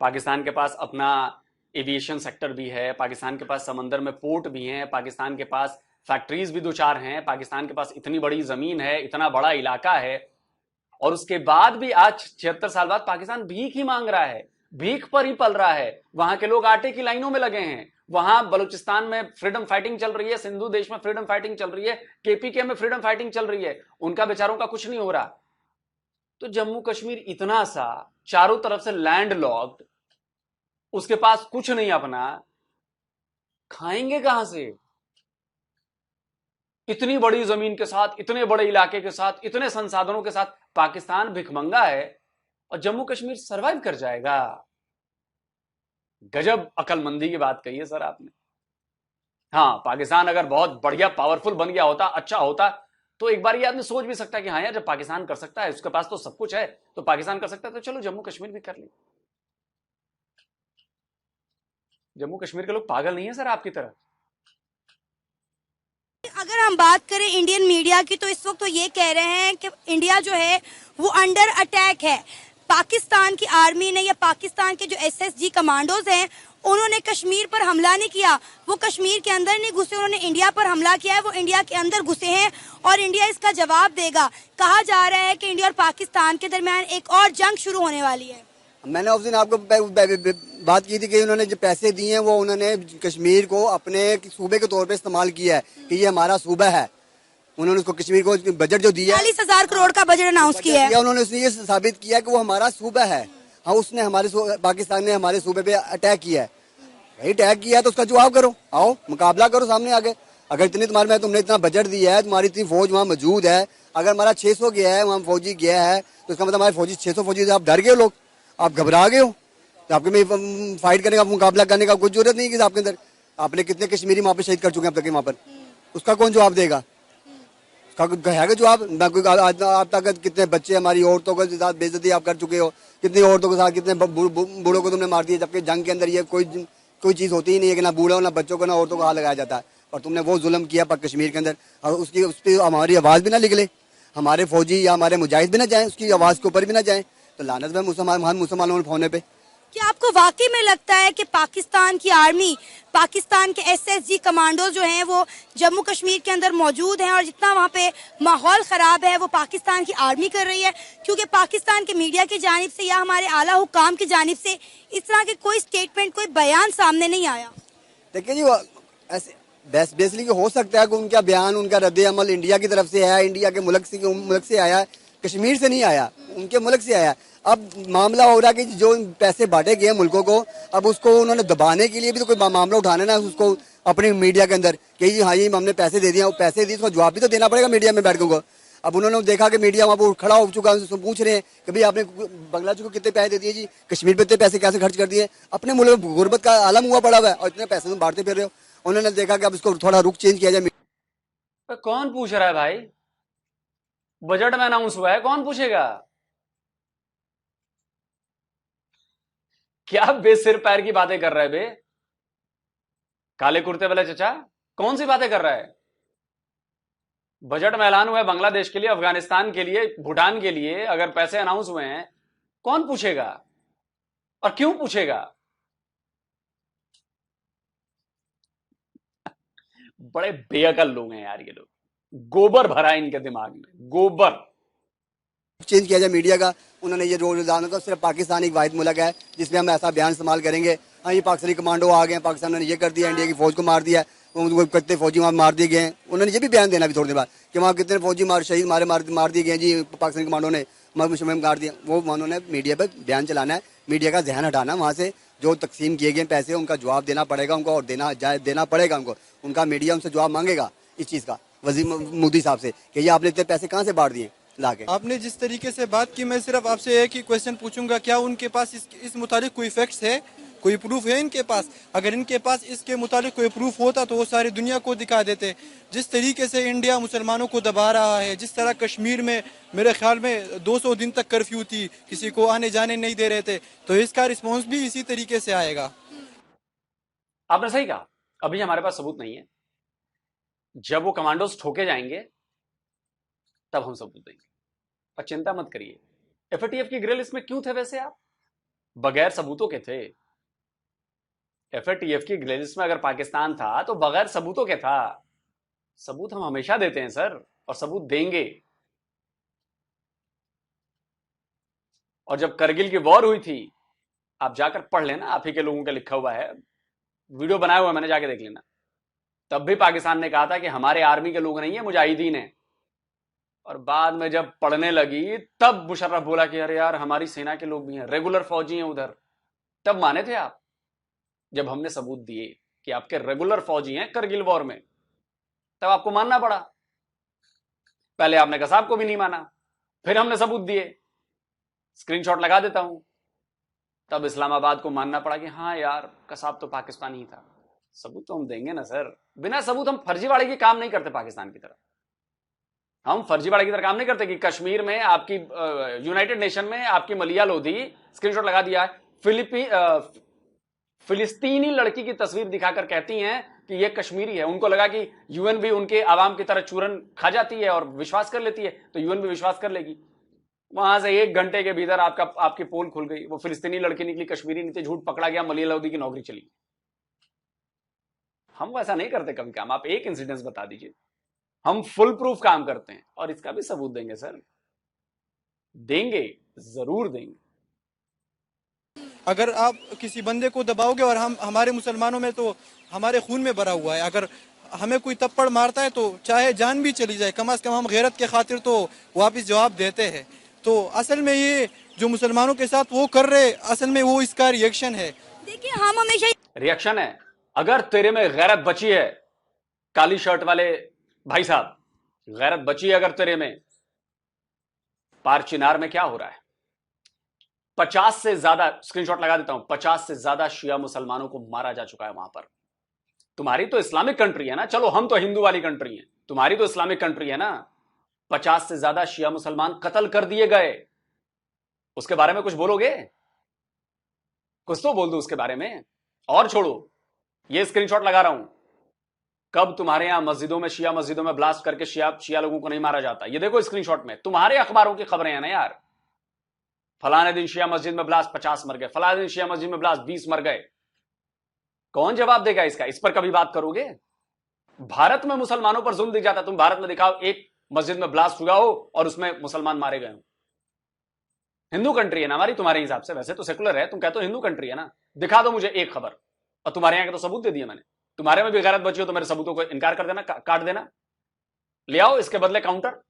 पाकिस्तान के पास अपना एविएशन सेक्टर भी है, पाकिस्तान के पास समंदर में पोर्ट भी हैं, पाकिस्तान के पास फैक्ट्रीज भी 2-4 हैं, पाकिस्तान के पास इतनी बड़ी जमीन है, इतना बड़ा इलाका है, और उसके बाद भी आज 76 साल बाद पाकिस्तान भीख ही मांग रहा है, भीख पर ही पल रहा है। वहां के लोग आटे की लाइनों में लगे हैं, वहां बलूचिस्तान में फ्रीडम फाइटिंग चल रही है, सिंधु देश में फ्रीडम फाइटिंग चल रही है, केपीके में फ्रीडम फाइटिंग चल रही है, उनका बेचारों का कुछ नहीं हो रहा। तो जम्मू कश्मीर इतना सा, चारों तरफ से लैंड लॉक्ड, उसके पास कुछ नहीं अपना, खाएंगे कहां से? इतनी बड़ी जमीन के साथ, इतने बड़े इलाके के साथ, इतने संसाधनों के साथ पाकिस्तान भिखमंगा है और जम्मू कश्मीर सरवाइव कर जाएगा। गजब अकलमंदी की बात कही है सर आपने। हाँ, पाकिस्तान अगर बहुत बढ़िया पावरफुल बन गया होता, अच्छा होता, तो एक बार ये आदमी सोच भी सकता है कि हाँ यार, जब पाकिस्तान कर सकता है, उसके पास तो सब कुछ है, तो पाकिस्तान कर सकता है, तो चलो जम्मू कश्मीर भी कर ले। जम्मू कश्मीर के लोग पागल नहीं है सर आपकी तरह। अगर हम बात करें इंडियन मीडिया की, तो इस वक्त तो ये कह रहे हैं कि इंडिया जो है वो अंडर अटैक है। पाकिस्तान की आर्मी ने या पाकिस्तान के जो एसएसजी कमांडोज हैं, उन्होंने कश्मीर पर हमला नहीं किया, वो कश्मीर के अंदर नहीं घुसे, उन्होंने इंडिया पर हमला किया है, वो इंडिया के अंदर घुसे हैं और इंडिया इसका जवाब देगा। कहा जा रहा है कि इंडिया और पाकिस्तान के दरमियान एक और जंग शुरू होने वाली है। मैंने उस दिन आपको बात की थी कि उन्होंने जो पैसे दिए हैं वो उन्होंने कश्मीर को अपने सूबे के तौर पे इस्तेमाल किया है कि ये हमारा सूबा है। उन्होंने उसको कश्मीर को बजट जो दिया 40,000 करोड़ का बजट अनाउंस किया है, उन्होंने उसने ये साबित किया कि वो हमारा सूबा है। हाँ, उसने हमारे पाकिस्तान ने हमारे सूबे पे अटैक किया है। भाई अटैक किया है तो उसका जवाब करो, आओ मुकाबला करो सामने आगे। अगर इतनी तुम्हारे में तुमने इतना बजट दिया है, तुम्हारी इतनी फौज वहाँ मौजूद है, अगर हमारा 600 गया है, वहाँ फौजी गया है, तो इसका मतलब हमारे फौजी 600 फौजी से आप डर गए हो, लोग आप घबरा गए हो, तो आपके में फाइट करने का, मुकाबला करने का कोई जरूरत नहीं है आपके अंदर। आपने कितने कश्मीरी वहाँ पे शहीद कर चुके हैं अब तक वहाँ पर, उसका कौन जवाब देगा? उसका है जवाब? आप तक कितने बच्चे, हमारी औरतों के साथ बेइज्जती आप कर चुके हो, कितनी औरतों के साथ, कितने बूढ़ों को तुमने मार दिया, जबकि जंग के अंदर ये कोई चीज़ होती ही नहीं है कि ना बूढ़ों ना बच्चों को ना औरतों को हाथ लगाया जाता है। और तुमने वो जुल्म किया पर कश्मीर के अंदर, और उस पर हमारी आवाज़ भी ना निकले, हमारे फौजी या हमारे मुजाहिद भी ना जाएं, उसकी आवाज़ के ऊपर भी ना जाएं, तो लानत है मुसलमानों के होने पे। क्या आपको वाकई में लगता है कि पाकिस्तान की आर्मी, पाकिस्तान के एसएसजी कमांडो जो हैं वो जम्मू कश्मीर के अंदर मौजूद हैं और जितना वहाँ पे माहौल ख़राब है वो पाकिस्तान की आर्मी कर रही है? क्योंकि पाकिस्तान के मीडिया की जानिब से या हमारे आला हुकाम की जानिब से इस तरह के कोई स्टेटमेंट, कोई बयान सामने नहीं आया। देखिए जी, ऐसे बेसिकली हो सकता है कि उनका बयान, उनका रद्द अमल इंडिया की तरफ से आया, इंडिया के मुल्क से आया, कश्मीर से नहीं आया, उनके मुल्क से आया। अब मामला हो रहा है कि जो पैसे बांटे गए मुल्कों को, अब उसको उन्होंने दबाने के लिए भी तो कोई मामला उठाना ना उसको अपनी मीडिया के अंदर कि जी हाँ जी हमने पैसे दे दिया, वो पैसे दिए, उसका जवाब भी तो देना पड़ेगा मीडिया में बैठ को। अब उन्होंने देखा कि मीडिया वहाँ पर खड़ा हो चुका है, पूछ रहे हैं कि भाई आपने बांग्लादेश को कितने पैसे दे दिए जी, कश्मीर पे इतने पैसे कैसे खर्च कर दिए? अपने मुल्क में गुर्बत का आलम हुआ पड़ा हुआ है और इतने पैसे तुम बांटते फिर रहे हो। उन्होंने देखा कि अब इसको थोड़ा रुख चेंज किया जाए। कौन पूछ रहा है भाई? बजट में अनाउंस हुआ है, कौन पूछेगा? क्या बेसिर पैर की बातें कर रहा है बे? काले कुर्ते वाले चचा कौन सी बातें कर रहा है? बजट में ऐलान हुआ है बांग्लादेश के लिए, अफगानिस्तान के लिए, भूटान के लिए, अगर पैसे अनाउंस हुए हैं, कौन पूछेगा और क्यों पूछेगा? बड़े बेअकल लोग हैं यार ये लोग, गोबर भरा है इनके दिमाग में, गोबर। चेंज किया जाए मीडिया का। उन्होंने ये रोजाना तो सिर्फ पाकिस्तान एक वाहिद मुल्क है जिसमें हम ऐसा बयान इस्तेमाल करेंगे, हाँ ये पाकिस्तानी कमांडो आ गए, पाकिस्तान ने ये कर दिया, इंडिया की फौज को मार दिया, कितने फौजी वहाँ मार दिए गए हैं। उन्होंने ये भी बयान देना भी थोड़ी देर बाद कि वहाँ कितने फौजी शहीद मार दिए गए जी, पाकिस्तानी कमांडो ने मार दिया। वो उन्होंने मीडिया पर बयान चलाना है, मीडिया का ध्यान हटाना, वहाँ से जो तकसीम किए गए पैसे उनका जवाब देना पड़ेगा उनको, और देना पड़ेगा उनको। उनका मीडिया उनसे जवाब मांगेगा इस चीज़ का, वजीर मोदी साहब से, कि ये आपने इतने पैसे कहाँ से बांट दिए लाके। आपने जिस तरीके से बात की, मैं सिर्फ आपसे एक ही क्वेश्चन पूछूंगा, क्या उनके पास इस मुतालिक कोई फैक्ट्स है, कोई प्रूफ है इनके पास? अगर इनके पास इसके मुतालिक कोई प्रूफ होता तो वो सारी दुनिया को दिखा देते। जिस तरीके से इंडिया मुसलमानों को दबा रहा है, जिस तरह कश्मीर में मेरे ख्याल में 200 दिन तक कर्फ्यू थी, किसी को आने जाने नहीं दे रहे थे, तो इसका रिस्पॉन्स भी इसी तरीके से आएगा। आपने सही कहा, अभी हमारे पास सबूत नहीं है, जब वो कमांडोज ठोके जाएंगे तब हम सबूत देंगे। और चिंता मत करिए, एफएटीएफ की ग्रिल इसमें क्यों थे वैसे? आप बगैर सबूतों के थे। एफएटीएफ की ग्रिल में अगर पाकिस्तान था तो बगैर सबूतों के था। सबूत हम हमेशा देते हैं सर, और सबूत देंगे। और जब करगिल की वॉर हुई थी, आप जाकर पढ़ लेना, आप ही के लोगों का लिखा हुआ है, वीडियो बनाया हुआ मैंने, जाके देख लेना। तब भी पाकिस्तान ने कहा था कि हमारे आर्मी के लोग नहीं है, मुजाहिदीन है। और बाद में जब पढ़ने लगी तब मुशर्रफ बोला कि अरे यार हमारी सेना के लोग भी हैं, रेगुलर फौजी हैं उधर। तब माने थे आप जब हमने सबूत दिए कि आपके रेगुलर फौजी हैं करगिल वॉर में, तब आपको मानना पड़ा। पहले आपने कसाब को भी नहीं माना, फिर हमने सबूत दिए, स्क्रीनशॉट लगा देता हूं। तब इस्लामाबाद को मानना पड़ा कि हाँ यार कसाब तो पाकिस्तानी ही था। सबूत तो हम देंगे ना सर, बिना सबूत हम फर्जीवाड़े की काम नहीं करते। पाकिस्तान की तरह हम फर्जीवाड़े की तरह काम नहीं करते कि कश्मीर में आपकी यूनाइटेड नेशन में आपकी मलिया लोधी, स्क्रीनशॉट लगा दिया है, फिलिस्तीनी लड़की की तस्वीर दिखाकर कहती हैं कि ये कश्मीरी है। उनको लगा कि यूएन भी उनके आवाम की तरह चूरन खा जाती है और विश्वास कर लेती है, तो यूएन भी विश्वास कर लेगी। वहां से 1 घंटे के भीतर आपकी पोल खुल गई, वो फिलिस्तीनी लड़की निकली, कश्मीरी नीचे, झूठ पकड़ा गया, मलिया लोधी की नौकरी चली। हम वैसा नहीं करते कभी काम। आप एक इंसिडेंस बता दीजिए, हम फुल प्रूफ काम करते हैं और इसका भी सबूत देंगे सर, देंगे, जरूर देंगे। अगर आप किसी बंदे को दबाओगे, और हमारे मुसलमानों में तो हमारे खून में भरा हुआ है, अगर हमें कोई थप्पड़ मारता है तो चाहे जान भी चली जाए, कम से कम हम गैरत के खातिर तो वापस जवाब देते हैं। तो असल में ये जो मुसलमानों के साथ वो कर रहे, असल में वो इसका रिएक्शन है। देखिए हम हमेशा रिएक्शन है। अगर तेरे में गैरत बची है, काली शर्ट वाले भाई साहब, गैरत बची है अगर तेरे में, पार चिनार में क्या हो रहा है? 50 से ज्यादा, स्क्रीनशॉट लगा देता हूं, 50 से ज्यादा शिया मुसलमानों को मारा जा चुका है वहां पर। तुम्हारी तो इस्लामिक कंट्री है ना, चलो हम तो हिंदू वाली कंट्री हैं, तुम्हारी तो इस्लामिक कंट्री है ना। 50 से ज्यादा शिया मुसलमान कत्ल कर दिए गए। उसके बारे में कुछ बोलोगे? कुछ तो बोल दो उसके बारे में। और छोड़ो, ये स्क्रीनशॉट लगा रहा हूं, कब तुम्हारे यहां मस्जिदों में, शिया मस्जिदों में ब्लास्ट करके शिया लोगों को नहीं मारा जाता। ये देखो स्क्रीनशॉट में, तुम्हारे अखबारों की खबरें हैं ना यार। फलाने दिन शिया मस्जिद में ब्लास्ट 50 मर गए, फलाने दिन शिया मस्जिद में ब्लास्ट 20 मर गए। कौन जवाब देगा इसका? इस पर कभी बात करोगे? भारत में मुसलमानों पर जुल्म दी जाता, तुम भारत में दिखाओ एक मस्जिद में ब्लास्ट हुआ हो और उसमें मुसलमान मारे गए हो। हिंदू कंट्री है ना हमारी तुम्हारे हिसाब से, वैसे तो सेकुलर है, तुम कहते हो हिंदू कंट्री है ना, दिखा दो मुझे एक खबर। और तुम्हारे यहां के तो सबूत दे दिए मैंने। तुम्हारे में भी गैरत बची हो तो मेरे सबूतों को इनकार कर देना, काट देना, ले आओ इसके बदले काउंटर।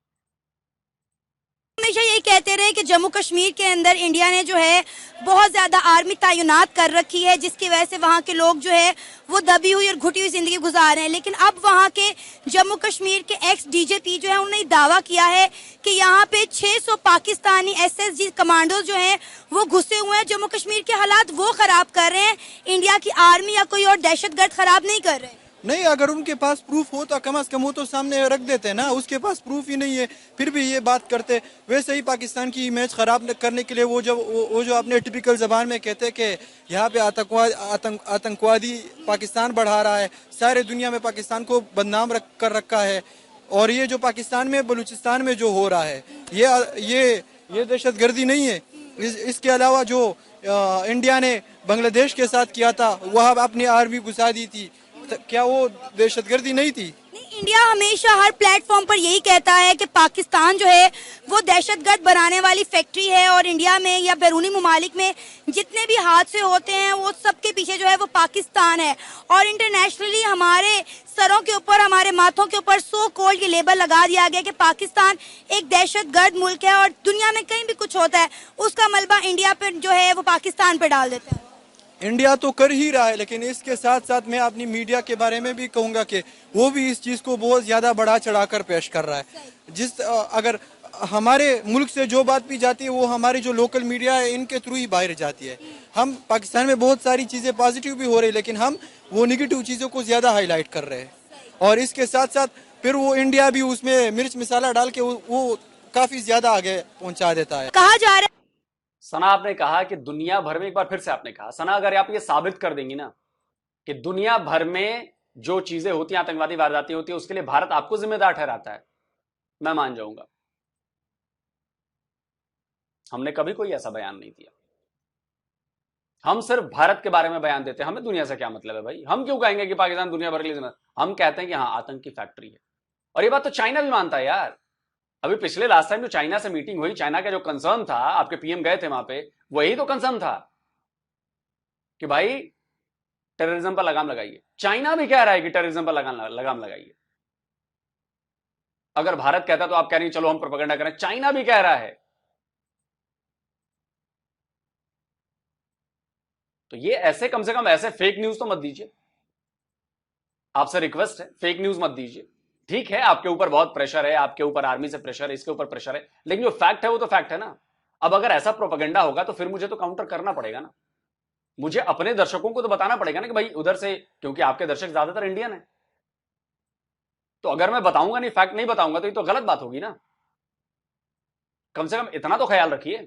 हमेशा यही कहते रहे कि जम्मू कश्मीर के अंदर इंडिया ने जो है बहुत ज्यादा आर्मी तैनात कर रखी है, जिसकी वजह से वहाँ के लोग जो है वो दबी हुई और घुटी हुई जिंदगी गुजार रहे हैं। लेकिन अब वहाँ के जम्मू कश्मीर के एक्स डीजीपी जो है उन्होंने दावा किया है कि यहाँ पे 600 पाकिस्तानी एसएसजी कमांडो जो हैं वो घुसे हुए हैं, जम्मू कश्मीर के हालात वो खराब कर रहे हैं, इंडिया की आर्मी या कोई और दहशतगर्द खराब नहीं कर रहे हैं। नहीं, अगर उनके पास प्रूफ हो तो कम से कम वो तो सामने रख देते हैं ना। उसके पास प्रूफ ही नहीं है, फिर भी ये बात करते। वैसे ही पाकिस्तान की इमेज खराब करने के लिए वो जो अपने टिपिकल जबान में कहते हैं कि यहाँ पे आतंकवादी पाकिस्तान बढ़ा रहा है, सारे दुनिया में पाकिस्तान को बदनाम कर रखा है। और ये जो पाकिस्तान में, बलूचिस्तान में जो हो रहा है, ये दहशतगर्दी नहीं है। इसके अलावा जो इंडिया ने बांग्लादेश के साथ किया था, वह अपनी आर्मी घुसा दी थी, क्या वो दहशतगर्दी नहीं थी? इंडिया हमेशा हर प्लेटफॉर्म पर यही कहता है कि पाकिस्तान जो है वो दहशतगर्द बनाने वाली फैक्ट्री है, और इंडिया में या बैरूनी ममालिक में जितने भी हादसे होते हैं वो सबके पीछे जो है वो पाकिस्तान है। और इंटरनेशनली हमारे सरों के ऊपर, हमारे माथों के ऊपर सो कॉल्ड ये लेबल लगा दिया गया कि पाकिस्तान एक दहशतगर्द मुल्क है, और दुनिया में कहीं भी कुछ होता है उसका मलबा इंडिया पे जो है वो पाकिस्तान पे डाल देता है। इंडिया तो कर ही रहा है, लेकिन इसके साथ साथ मैं अपनी मीडिया के बारे में भी कहूंगा कि वो भी इस चीज को बहुत ज्यादा बढ़ा चढ़ाकर पेश कर रहा है। अगर हमारे मुल्क से जो बात भी जाती है वो हमारी जो लोकल मीडिया है इनके थ्रू ही बाहर जाती है। हम पाकिस्तान में बहुत सारी चीजें पॉजिटिव भी हो रही है, लेकिन हम वो निगेटिव चीजों को ज्यादा हाईलाइट कर रहे हैं। और इसके साथ साथ फिर वो इंडिया भी उसमें मिर्च मसाला डाल के वो काफी ज्यादा आगे पहुंचा देता है। कहा जा रहा है, सना आपने कहा कि दुनिया भर में, एक बार फिर से आपने कहा सना, अगर आप ये साबित कर देंगी ना कि दुनिया भर में जो चीजें होती हैं, आतंकवादी वारदातें होती है, उसके लिए भारत आपको जिम्मेदार ठहराता है, मैं मान जाऊंगा। हमने कभी कोई ऐसा बयान नहीं दिया। हम सिर्फ भारत के बारे में बयान देते हैं, हमें दुनिया से क्या मतलब है भाई? हम क्यों कहेंगे कि पाकिस्तान दुनिया भर के लिए जिम्मेदार? हम कहते हैं कि हाँ आतंक की फैक्ट्री है। और ये बात तो चाइना भी मानता है यार। अभी पिछले लास्ट टाइम जो चाइना से मीटिंग हुई, चाइना का जो कंसर्न था, आपके पीएम गए थे वहां पे, वही तो कंसर्न था कि भाई टेररिज्म पर लगाम लगाइए। चाइना भी कह रहा है कि टेररिज्म पर लगाम लगाइए। अगर भारत कहता तो आप कह रही चलो हम प्रोपेगेंडा करें, चाइना भी कह रहा है। तो ये ऐसे कम से कम ऐसे फेक न्यूज तो मत दीजिए, आपसे रिक्वेस्ट है, फेक न्यूज मत दीजिए। ठीक है आपके ऊपर बहुत प्रेशर है, आपके ऊपर आर्मी से प्रेशर है, इसके ऊपर प्रेशर है, लेकिन जो फैक्ट है वो तो फैक्ट है ना। अब अगर ऐसा प्रोपेगेंडा होगा तो फिर मुझे तो काउंटर करना पड़ेगा ना, मुझे अपने दर्शकों को तो बताना पड़ेगा ना कि भाई उधर से, क्योंकि आपके दर्शक ज्यादातर इंडियन है, तो अगर मैं बताऊंगा नहीं, फैक्ट नहीं बताऊंगा, तो ये तो गलत बात होगी ना। कम से कम इतना तो ख्याल रखिए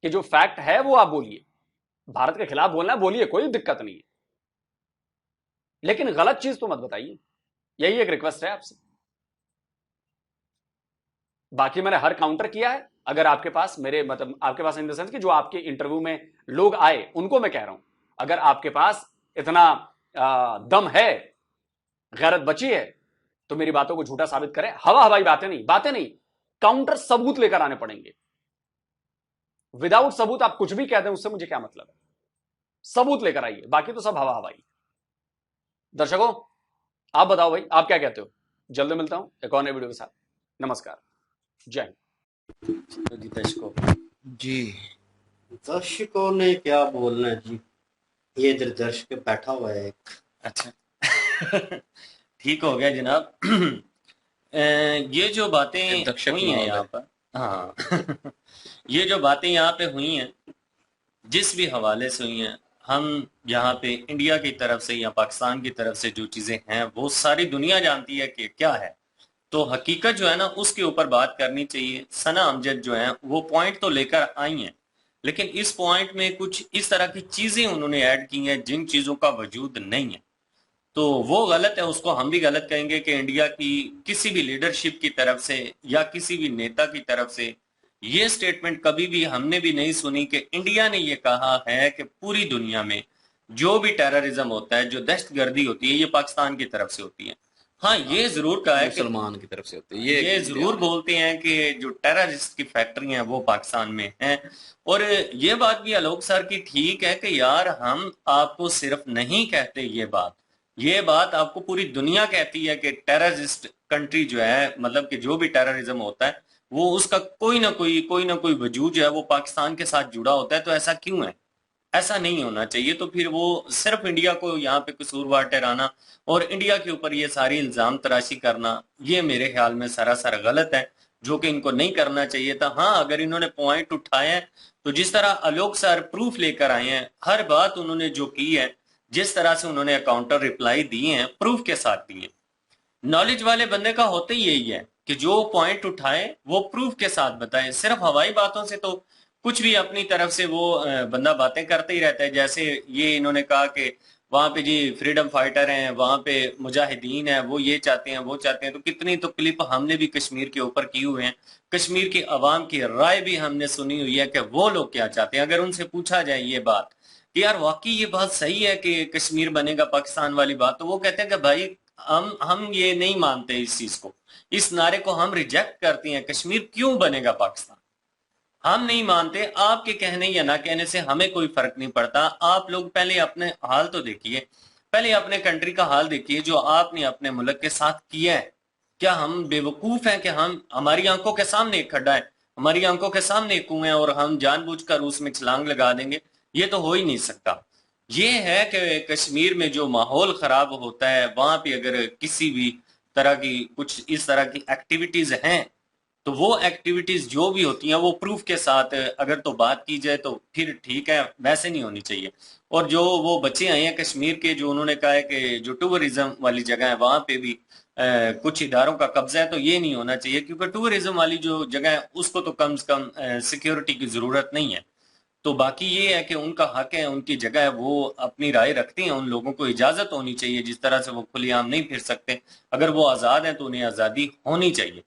कि जो फैक्ट है वो आप बोलिए। भारत के खिलाफ बोलना है बोलिए, कोई दिक्कत नहीं है, लेकिन गलत चीज तो मत बताइए। यही एक रिक्वेस्ट है आपसे। बाकी मैंने हर काउंटर किया है। अगर आपके पास, मेरे मतलब आपके पास इन द सेंस कि जो आपके इंटरव्यू में लोग आए उनको मैं कह रहा हूं, अगर आपके पास इतना दम है, गैरत बची है, तो मेरी बातों को झूठा साबित करें। हवाई बातें नहीं, काउंटर सबूत लेकर आने पड़ेंगे। विदाउट सबूत आप कुछ भी कह दें, उससे मुझे क्या मतलब है। सबूत लेकर आइए, बाकी तो सब हवाई। दर्शकों आप बताओ भाई, आप क्या कहते हो। जल्दी मिलता हूं एक और नए वीडियो के साथ। नमस्कार, जय हिंद। दर्शकों ने क्या बोलना है जी, ये इधर दर्शक बैठा हुआ है एक। अच्छा ठीक हो गया जनाब। ये जो बातें हुई हैं यहाँ पर, हाँ ये जो बातें यहाँ पे हुई हैं, जिस भी हवाले से हुई हैं, हम यहाँ पे इंडिया की तरफ से या पाकिस्तान की तरफ से जो चीजें हैं वो सारी दुनिया जानती है कि क्या है। तो हकीकत जो है ना उसके ऊपर बात करनी चाहिए। सना अमजद जो है वो पॉइंट तो लेकर आई हैं, लेकिन इस पॉइंट में कुछ इस तरह की चीजें उन्होंने ऐड की हैं जिन चीजों का वजूद नहीं है, तो वो गलत है। उसको हम भी गलत कहेंगे कि इंडिया की किसी भी लीडरशिप की तरफ से या किसी भी नेता की तरफ से ये स्टेटमेंट कभी भी हमने भी नहीं सुनी कि इंडिया ने ये कहा है कि पूरी दुनिया में जो भी टेररिज्म होता है, जो दहशतगर्दी होती है, ये पाकिस्तान की तरफ से होती है। हाँ ये जरूर कहा है मुसलमान की तरफ से होती है, ये जरूर बोलते हैं कि जो टेररिस्ट की फैक्ट्री हैं वो पाकिस्तान में हैं। और ये बात भी आलोक सर की ठीक है कि यार हम आपको सिर्फ नहीं कहते ये बात आपको पूरी दुनिया कहती है कि टेररिस्ट कंट्री जो है, मतलब कि जो भी टेररिज्म होता है वो उसका कोई ना कोई वजूद जो है वो पाकिस्तान के साथ जुड़ा होता है। तो ऐसा क्यों है? ऐसा नहीं होना चाहिए। तो फिर वो सिर्फ इंडिया को यहाँ पे कसूरवार ठहराना और इंडिया के ऊपर ये सारी इल्जाम तराशी करना, ये मेरे ख्याल में सरासर गलत है, जो कि इनको नहीं करना चाहिए था। हाँ अगर इन्होंने पॉइंट उठाए हैं तो जिस तरह आलोक सर प्रूफ लेकर आए हैं, हर बात उन्होंने जो की है, जिस तरह से उन्होंने काउंटर रिप्लाई दिए हैं, प्रूफ के साथ दिए। नॉलेज वाले बंदे का होते ही यही है कि जो पॉइंट उठाए वो प्रूफ के साथ बताए। सिर्फ हवाई बातों से तो कुछ भी अपनी तरफ से वो बंदा बातें करते ही रहता है। जैसे ये इन्होंने कहा कि वहां पे जी फ्रीडम फाइटर हैं, वहां पे मुजाहिदीन है, वो ये चाहते हैं वो चाहते हैं। तो कितनी तो क्लिप हमने भी कश्मीर के ऊपर की हुए हैं, कश्मीर की आवाम की राय भी हमने सुनी हुई है कि वो लोग क्या चाहते हैं। अगर उनसे पूछा जाए ये बात कि यार वाकई ये बात सही है कि कश्मीर बनेगा पाकिस्तान वाली बात, तो वो कहते हैं कि भाई हम ये नहीं मानते इस चीज को, इस नारे को हम रिजेक्ट करते हैं। कश्मीर क्यों बनेगा पाकिस्तान, हम नहीं मानते। आपके कहने या ना कहने से हमें कोई फर्क नहीं पड़ता। आप लोग पहले अपने हाल तो देखिए, पहले अपने कंट्री का हाल देखिए जो आपने अपने मुल्क के साथ किया है। क्या हम बेवकूफ हैं कि हम, हमारी आंखों के सामने एक खड्डा है, हमारी आंखों के सामने एक कुआं है और हम जानबूझकर उसमें छलांग लगा देंगे? ये तो हो ही नहीं सकता। ये है कि कश्मीर में जो माहौल खराब होता है, वहां पे अगर किसी भी तरह की कुछ इस तरह की एक्टिविटीज हैं तो वो एक्टिविटीज जो भी होती हैं वो प्रूफ के साथ अगर तो बात की जाए तो फिर ठीक है, वैसे नहीं होनी चाहिए। और जो वो बच्चे आए हैं कश्मीर के, जो उन्होंने कहा है कि जो टूरिज्म वाली जगह है वहां पे भी कुछ इदारों का कब्जा है, तो ये नहीं होना चाहिए, क्योंकि टूरिज्म वाली जो जगह है उसको तो कम से कम सिक्योरिटी की जरूरत नहीं है। तो बाकी ये है कि उनका हक है, उनकी जगह है, वो अपनी राय रखते हैं, उन लोगों को इजाजत होनी चाहिए। जिस तरह से वो खुलेआम नहीं फिर सकते, अगर वो आजाद हैं तो उन्हें आजादी होनी चाहिए।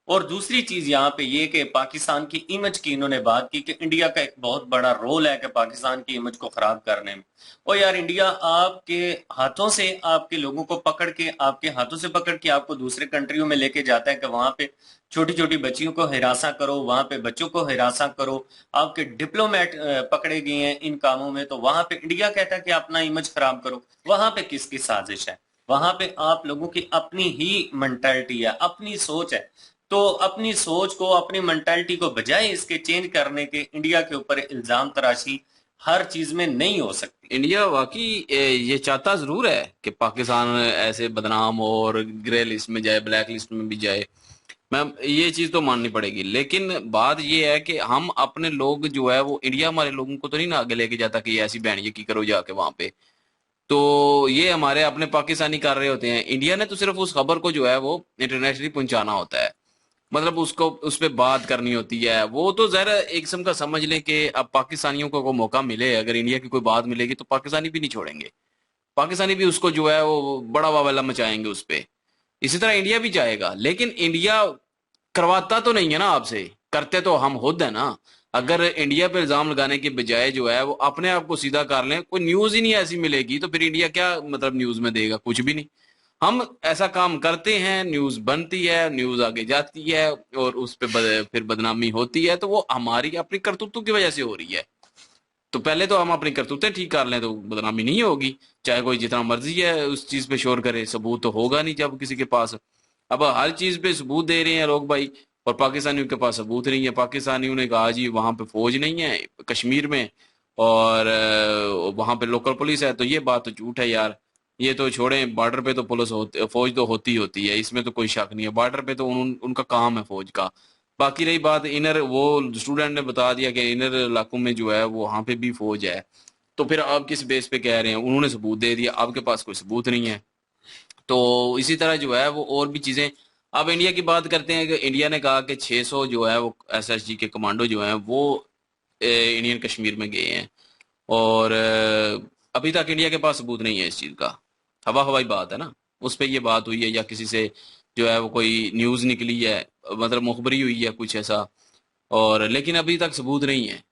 और दूसरी चीज यहाँ पे ये कि पाकिस्तान की इमेज की इन्होंने बात की कि इंडिया का एक बहुत बड़ा रोल है कि पाकिस्तान की इमेज को खराब करने में। और यार इंडिया आपके हाथों से, आपके लोगों को पकड़ के, आपके हाथों से पकड़ के आपको दूसरे कंट्रियों में लेके जाता है कि वहां पे छोटी छोटी बच्चियों को हिरासा करो, वहां पे बच्चों को हिरासा करो। आपके डिप्लोमेट पकड़े गए हैं इन कामों में, तो वहां पे इंडिया कहता है कि अपना इमेज खराब करो। वहां पे किसकी साजिश है? वहां पे आप लोगों की अपनी ही मेंटालिटी है, अपनी सोच है। तो अपनी सोच को, अपनी मेंटालिटी को बजाय इसके चेंज करने के इंडिया के ऊपर इल्जाम तराशी हर चीज में नहीं हो सकती। इंडिया वाकई ये चाहता जरूर है कि पाकिस्तान ऐसे बदनाम और ग्रे लिस्ट में जाए, ब्लैक लिस्ट में भी जाए, मैं ये चीज तो माननी पड़ेगी। लेकिन बात ये है कि हम अपने लोग जो है वो, इंडिया हमारे लोगों को तो नहीं ना आगे लेके जाता कि ऐसी बहन ये की करो जाके वहां पे, तो ये हमारे अपने पाकिस्तानी कर रहे होते हैं। इंडिया ने तो सिर्फ उस खबर को जो है वो इंटरनेशनली पहुंचाना होता है, मतलब उसको उस पर बात करनी होती है। वो तो जरा एक किस्म का समझ लें कि अब पाकिस्तानियों को मौका मिले, अगर इंडिया की कोई बात मिलेगी तो पाकिस्तानी भी नहीं छोड़ेंगे, पाकिस्तानी भी उसको जो है वो बड़ा वावेला मचाएंगे उस पर। इसी तरह इंडिया भी जाएगा, लेकिन इंडिया करवाता तो नहीं है ना आपसे, करते तो हम खुद है ना। अगर इंडिया पे इल्जाम लगाने के बजाय जो है वो अपने आप को सीधा कर लें, कोई न्यूज ही नहीं ऐसी मिलेगी तो फिर इंडिया क्या मतलब न्यूज में देगा, कुछ भी नहीं। हम ऐसा काम करते हैं, न्यूज बनती है, न्यूज आगे जाती है और उस पर फिर बदनामी होती है, तो वो हमारी अपनी करतूतों की वजह से हो रही है। तो पहले तो हम अपनी करतूतें ठीक कर लें तो बदनामी नहीं होगी, चाहे कोई जितना मर्जी है उस चीज पे शोर करे, सबूत तो होगा नहीं जब किसी के पास। अब हर चीज पे सबूत दे रहे हैं लोग भाई, और पाकिस्तानियों के पास सबूत नहीं है। पाकिस्तानियों ने कहा जी वहां पे फौज नहीं है कश्मीर में, और वहां पे लोकल पुलिस है, तो ये बात तो झूठ है यार। ये तो छोड़ें, बॉर्डर पे तो फौज तो होती है, इसमें तो कोई शक नहीं है, बॉर्डर पे तो उनका काम है फौज का। बाकी रही बात इनर, वो स्टूडेंट ने बता दिया कि इनर इलाकों में जो है वो वहां पे भी फौज है, तो फिर आप किस बेस पे कह रहे हैं? उन्होंने सबूत दे दिया, आपके पास कोई सबूत नहीं है। तो इसी तरह जो है वो और भी चीजें। अब इंडिया की बात करते हैं कि इंडिया ने कहा कि 600 जो है वो SSG के कमांडो जो हैं वो इंडियन कश्मीर में गए हैं, और अभी तक इंडिया के पास सबूत नहीं है इस चीज का। हवाई बात है ना, उस पर ये बात हुई है या किसी से जो है वो कोई न्यूज निकली है, मतलब मुखबरी हुई है कुछ ऐसा, और लेकिन अभी तक सबूत नहीं है।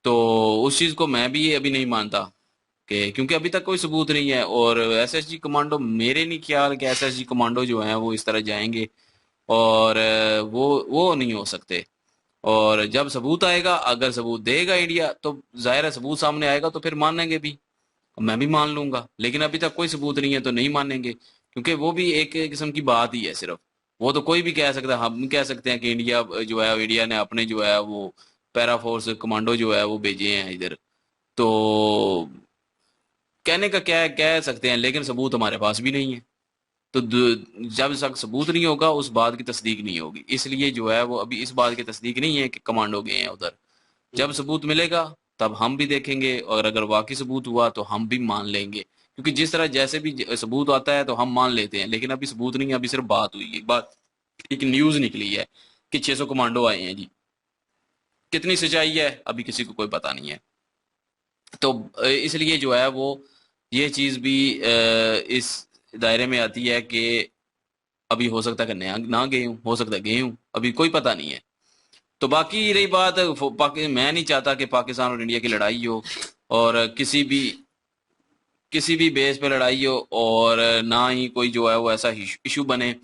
तो उस चीज को मैं भी अभी नहीं मानता कि, क्योंकि अभी तक कोई सबूत नहीं है। और SSG कमांडो, मेरे नहीं ख्याल कि SSG कमांडो जो हैं वो इस तरह जाएंगे, और वो नहीं हो सकते। और जब सबूत आएगा, अगर सबूत देगा इंडिया तो जाहिर है सबूत सामने आएगा तो फिर मानेंगे भी, मैं भी मान लूंगा। लेकिन अभी तक कोई सबूत नहीं है तो नहीं मानेंगे, क्योंकि वो भी एक किस्म की बात ही है सिर्फ। वो तो कोई भी कह सकता है, हम कह सकते हैं कि इंडिया जो है, इंडिया ने अपने जो है वो पैरा फोर्स कमांडो जो है वो भेजे हैं इधर, तो कहने का क्या है, कह सकते हैं, लेकिन सबूत हमारे पास भी नहीं है। तो जब तक सबूत नहीं होगा उस बात की तस्दीक नहीं होगी। इसलिए जो है वो अभी इस बात की तस्दीक नहीं है कि कमांडो गए हैं उधर। जब सबूत मिलेगा तब हम भी देखेंगे, और अगर वाकई सबूत हुआ तो हम भी मान लेंगे, क्योंकि जिस तरह जैसे भी सबूत आता है तो हम मान लेते हैं। लेकिन अभी सबूत नहीं है, अभी सिर्फ बात हुई है, एक न्यूज निकली है कि 600 कमांडो आए हैं जी। कितनी सच्चाई है अभी किसी को कोई पता नहीं है। तो इसलिए जो है वो ये चीज भी इस दायरे में आती है कि अभी हो सकता है कि ना गए हूँ, हो सकता है गए हूँ, अभी कोई पता नहीं है। तो बाकी रही बात, मैं नहीं चाहता कि पाकिस्तान और इंडिया की लड़ाई हो, और किसी भी बेस पे लड़ाई हो, और ना ही कोई जो है वो ऐसा इशू बने,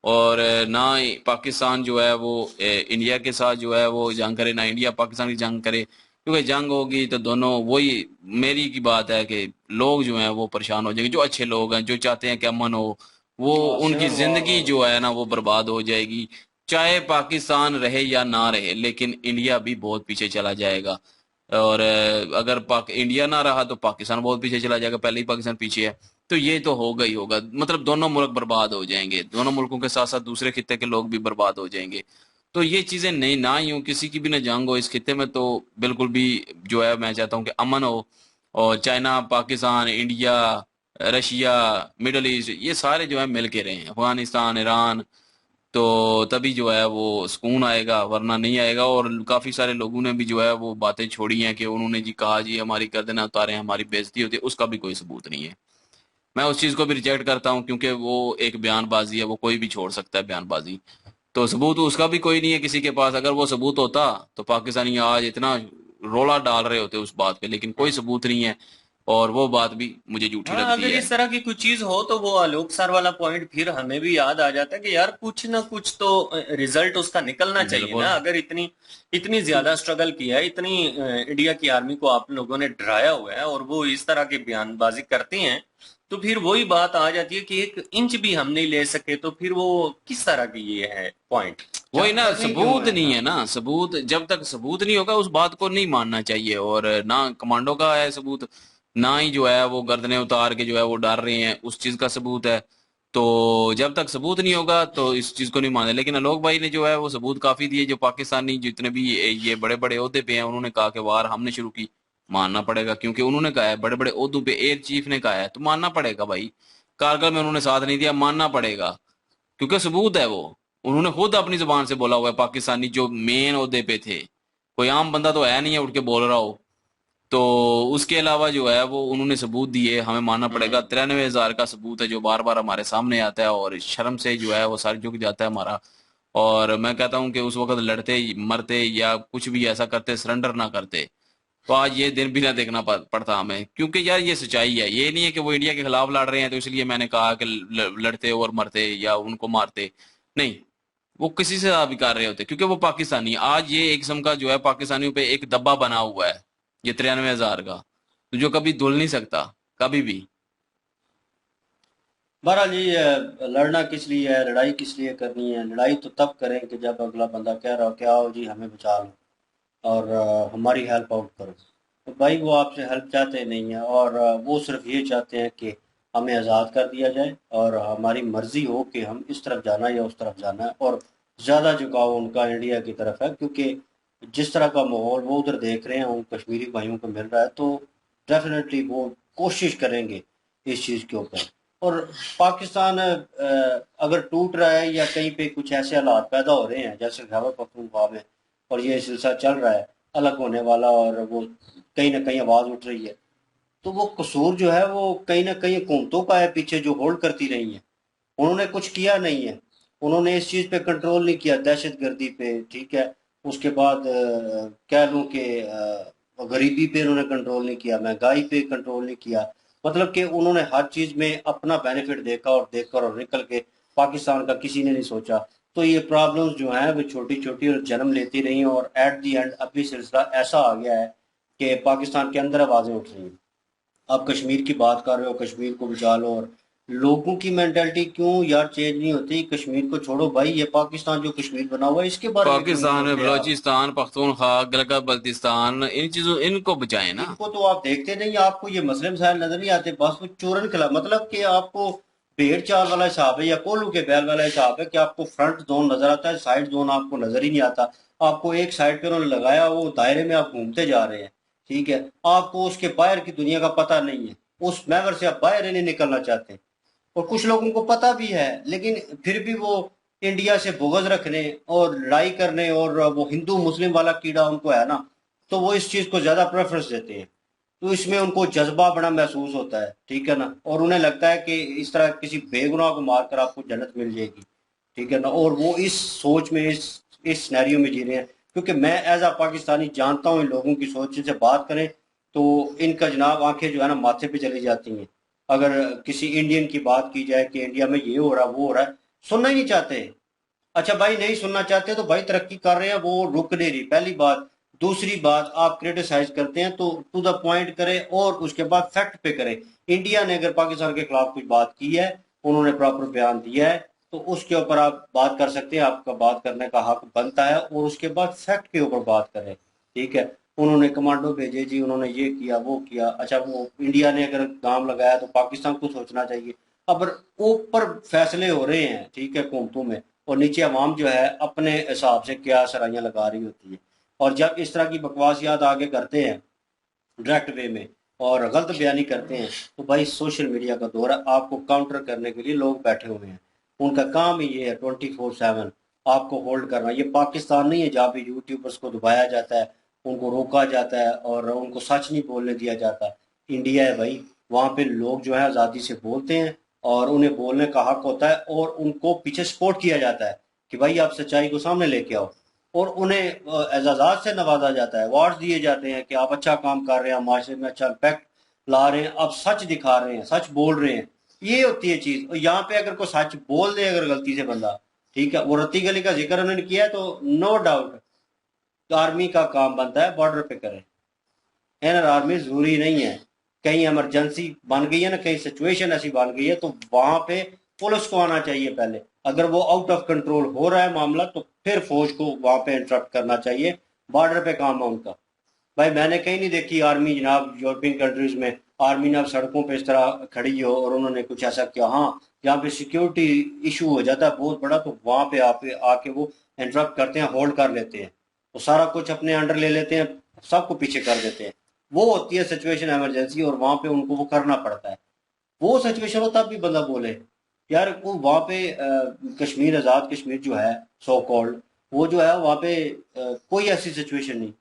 और ना ही पाकिस्तान जो है वो इंडिया के साथ जो है वो जंग करे, ना इंडिया पाकिस्तान की जंग करे। क्योंकि जंग होगी तो दोनों, वही मेरी की बात है कि लोग जो हैं वो परेशान हो जाएंगे। जो अच्छे लोग हैं, जो चाहते हैं कि अमन हो, वो उनकी जिंदगी जो है ना वो बर्बाद हो जाएगी। चाहे पाकिस्तान रहे या ना रहे, लेकिन इंडिया भी बहुत पीछे चला जाएगा। और अगर इंडिया ना रहा तो पाकिस्तान बहुत पीछे चला जाएगा, पहले ही पाकिस्तान पीछे है, तो ये तो होगा ही होगा। मतलब दोनों मुल्क बर्बाद हो जाएंगे, दोनों मुल्कों के साथ साथ दूसरे खित्ते के लोग भी बर्बाद हो जाएंगे। तो ये चीजें नहीं, ना ही हो, किसी की भी ना जंग हो इस खित्ते में, तो बिल्कुल भी जो है मैं चाहता हूँ कि अमन हो। और China, Pakistan, India, Russia, middle east, ये सारे जो है मिल के रहे, अफगानिस्तान, ईरान, तो तभी जो है वो सुकून आएगा, वरना नहीं आएगा। और काफी सारे लोगों ने भी जो है वो बातें छोड़ी हैं कि उन्होंने जी कहा जी हमारी गर्दनें उतारे, हमारी बेइज्जती होती है, उसका भी कोई सबूत नहीं है। मैं उस चीज को भी रिजेक्ट करता हूँ, क्योंकि वो एक बयानबाजी है, वो कोई भी छोड़ सकता है बयानबाजी, तो सबूत उसका भी कोई नहीं है किसी के पास। अगर वो सबूत होता तो पाकिस्तानी आज इतना रोला डाल रहे होते उस बात पे, लेकिन कोई सबूत नहीं है, और वो बात भी मुझे झूठी लगती अगर है। इस तरह की कुछ चीज हो तो वो आलोक सर वाला पॉइंट फिर हमें भी याद आ जाता है कि यार कुछ ना कुछ तो रिजल्ट उसका निकलना चाहिए ना। अगर इतनी ज्यादा स्ट्रगल किया है, इतनी इंडिया की आर्मी को आप लोगों ने डराया हुआ है, और वो इस तरह की बयानबाजी करती हैं, तो फिर वही बात आ जाती है कि 1 इंच भी हम नहीं ले सके, तो फिर वो किस तरह की ये है पॉइंट। वही ना, सबूत नहीं है ना, सबूत जब तक सबूत नहीं होगा उस बात को नहीं मानना चाहिए। और ना कमांडो का है सबूत, ना ही जो है वो गर्दनें उतार के जो है वो डर रहे हैं उस चीज का सबूत है। तो जब तक सबूत नहीं होगा तो इस चीज को नहीं माने। लेकिन आलोक भाई ने जो है वो सबूत काफी दिए। जो पाकिस्तानी जितने भी ये बड़े बड़े ओहदे पे हैं उन्होंने कहा कि वार हमने शुरू की, मानना पड़ेगा, क्योंकि उन्होंने कहा है, बड़े बड़े ओहदों पे एयर चीफ ने कहा है, तो मानना पड़ेगा भाई। कारगिल में उन्होंने साथ नहीं दिया, मानना पड़ेगा, क्योंकि सबूत है वो। उन्होंने खुद अपनी जुबान से बोला हुआ है, पाकिस्तानी जो मेन ओहदे पे थे, कोई आम बंदा तो है नहीं है उठ के बोल रहा हो। तो उसके अलावा जो है वो उन्होंने सबूत दिए, हमें मानना पड़ेगा। 93,000 का सबूत है जो बार बार हमारे सामने आता है और शर्म से जो है वो सर झुक जाता है हमारा। और मैं कहता हूं कि उस वक्त लड़ते मरते या कुछ भी ऐसा करते, सरेंडर ना करते, तो आज ये दिन भी ना देखना पड़ता हमें। क्योंकि यार ये सच्चाई है, ये नहीं है कि वो इंडिया के खिलाफ लड़ रहे हैं तो इसलिए मैंने कहा कि लड़ते और मरते या उनको मारते, नहीं, वो किसी से भी कर रहे होते, क्योंकि वो पाकिस्तानी। आज ये एक किस्म का जो है पाकिस्तानियों पे एक दब्बा बना हुआ है, ये 93,000 का, तो जो कभी धुल नहीं सकता कभी भी। बहरहाल जी, लड़ना किस लिए है, लड़ाई किस लिए करनी है? लड़ाई तो तब करें कि जब अगला बंदा कह रहा हो कि आओ जी हमें बचा लो और हमारी हेल्प आउट करो। तो भाई वो आपसे हेल्प चाहते नहीं है, और वो सिर्फ ये चाहते हैं कि हमें आज़ाद कर दिया जाए और हमारी मर्जी हो कि हम इस तरफ जाना है या उस तरफ जाना है। और ज़्यादा झुकाव उनका इंडिया की तरफ है, क्योंकि जिस तरह का माहौल वो उधर देख रहे हैं, उन कश्मीरी भाइयों को मिल रहा है, तो डेफिनेटली वो कोशिश करेंगे इस चीज़ के ऊपर। और पाकिस्तान अगर टूट रहा है या कहीं पे कुछ ऐसे हालात पैदा हो रहे हैं जैसे खैबर पख्तूनख्वा में, और ये सिलसिला चल रहा है अलग होने वाला, और वो कहीं ना कहीं आवाज़ उठ रही है, तो वो कसूर जो है वो कहीं ना कहीं हुकूमतों का है पीछे, जो होल्ड करती रही है। उन्होंने कुछ किया नहीं है, उन्होंने इस चीज़ पे कंट्रोल नहीं किया, दहशत गर्दी पे, ठीक है। उसके बाद कह लूँ कि गरीबी पे उन्होंने कंट्रोल नहीं किया, महंगाई पे कंट्रोल नहीं किया। मतलब कि उन्होंने हर चीज़ में अपना बेनिफिट देखा और देखकर और निकल के, पाकिस्तान का किसी ने नहीं सोचा। तो ये प्रॉब्लम्स जो हैं वो छोटी छोटी और जन्म लेती रही, और एट दी एंड अभी सिलसिला ऐसा आ गया है कि पाकिस्तान के अंदर आवाज़ें उठ रही हैं। आप कश्मीर की बात कर रहे हो, कश्मीर को बचा लो, और लोगों की मेंटालिटी क्यों यार चेंज नहीं होती? कश्मीर को छोड़ो भाई, ये पाकिस्तान जो कश्मीर बना हुआ है इसके बारे में पाकिस्तान में बलोचिस्तान, पख्तूनख्वा, गिलगित बल्तिस्तान, इन चीजों इनको बचाएं ना। इनको तो आप देखते नहीं, आपको ये मसले मसाइल नजर नहीं आते, बस वो चोरन खिला, मतलब कि आपको भेड़ चाल वाला हिसाब है या कोल्हू के बैल वाला हिसाब है कि आपको फ्रंट जोन नजर आता है, साइड जोन आपको नजर ही नहीं आता। आपको एक साइड पे उन्होंने लगाया, वो दायरे में आप घूमते जा रहे हैं, ठीक है। आपको उसके बाहर की दुनिया का पता नहीं है, उस महवर से आप बाहर नहीं निकलना चाहते। और कुछ लोगों को पता भी है, लेकिन फिर भी वो इंडिया से बुग़्ज़ रखने और लड़ाई करने, और वो हिंदू मुस्लिम वाला कीड़ा उनको है ना, तो वो इस चीज़ को ज़्यादा प्रेफरेंस देते हैं। तो इसमें उनको जज्बा बड़ा महसूस होता है, ठीक है ना, और उन्हें लगता है कि इस तरह किसी बेगुनाह को मारकर आपको जन्नत मिल जाएगी, ठीक है ना। और वो इस सोच में, इस सिनेरियो में जी रहे हैं। क्योंकि मैं एज आ पाकिस्तानी जानता हूँ इन लोगों की सोच, से बात करें तो इनका जनाब आंखें जो है ना माथे पे चली जाती हैं। अगर किसी इंडियन की बात की जाए कि इंडिया में ये हो रहा वो हो रहा है, सुनना ही नहीं चाहते। अच्छा भाई, नहीं सुनना चाहते तो भाई तरक्की कर रहे हैं, वो रुक नहीं रही, पहली बात। दूसरी बात, आप क्रिटिसाइज करते हैं तो टू द पॉइंट करें और उसके बाद फैक्ट पे करें। इंडिया ने अगर पाकिस्तान के खिलाफ कुछ बात की है, उन्होंने प्रॉपर बयान दिया है, तो उसके ऊपर आप बात कर सकते हैं, आपका बात करने का हक बनता है, और उसके बाद फैक्ट के ऊपर बात करें, ठीक है। उन्होंने कमांडो भेजे जी, उन्होंने ये किया वो किया, अच्छा वो इंडिया ने अगर काम लगाया तो पाकिस्तान को सोचना चाहिए। अब ऊपर फैसले हो रहे हैं, ठीक है, हुकूमतों में, और नीचे अवाम जो है अपने हिसाब से क्या सराइयाँ लगा रही होती है। और जब इस तरह की बकवासियात आगे करते हैं डायरेक्ट वे में और गलत बयानी करते हैं, तो भाई सोशल मीडिया का दौर है, आपको काउंटर करने के लिए लोग बैठे हुए हैं। उनका काम ही ये है 24/7 आपको होल्ड करना। ये पाकिस्तान नहीं है जहाँ पे यूट्यूबर्स को दबाया जाता है, उनको रोका जाता है और उनको सच नहीं बोलने दिया जाता। इंडिया है भाई, वहाँ पे लोग जो है आज़ादी से बोलते हैं और उन्हें बोलने का हक होता है, और उनको पीछे सपोर्ट किया जाता है कि भाई आप सच्चाई को सामने लेके आओ, और उन्हें एजाज़ात से नवाजा जाता है, अवार्ड्स दिए जाते हैं कि आप अच्छा काम कर रहे हैं, माशरे में अच्छा इम्पैक्ट ला रहे हैं, आप सच दिखा रहे हैं, सच बोल रहे हैं। ये होती है चीज़। और यहाँ पे अगर कोई सच बोल दे अगर गलती से बंदा, ठीक है, वो रत्ती गली का जिक्र उन्होंने किया है, तो नो डाउट आर्मी का काम बनता है बॉर्डर पे करें। एन आर्मी जरूरी नहीं है कहीं इमरजेंसी बन गई है ना, कहीं सिचुएशन ऐसी बन गई है, तो वहां पे पुलिस को आना चाहिए पहले। अगर वो आउट ऑफ कंट्रोल हो रहा है मामला, तो फिर फौज को वहां पे इंटरप्ट करना चाहिए। बॉर्डर पे काम है उनका। भाई मैंने कहीं नहीं देखी आर्मी जनाब यूरोपियन कंट्रीज में आर्मी ने सड़कों पे इस तरह खड़ी हो और उन्होंने कुछ ऐसा किया। हाँ, जहाँ पे सिक्योरिटी इशू हो जाता है बहुत बड़ा, तो वहां पे आके वो इंटरप्ट करते हैं, होल्ड कर लेते हैं, तो सारा कुछ अपने अंडर ले लेते हैं, सबको पीछे कर देते हैं। वो होती है सिचुएशन इमरजेंसी, और वहां पे उनको वो करना पड़ता है। वो सिचुएशन हो तब भी बंदा बोले यार, वो वहां पे कश्मीर, आजाद कश्मीर जो है सो कॉल्ड, वो जो है वहां पे कोई ऐसी सिचुएशन नहीं,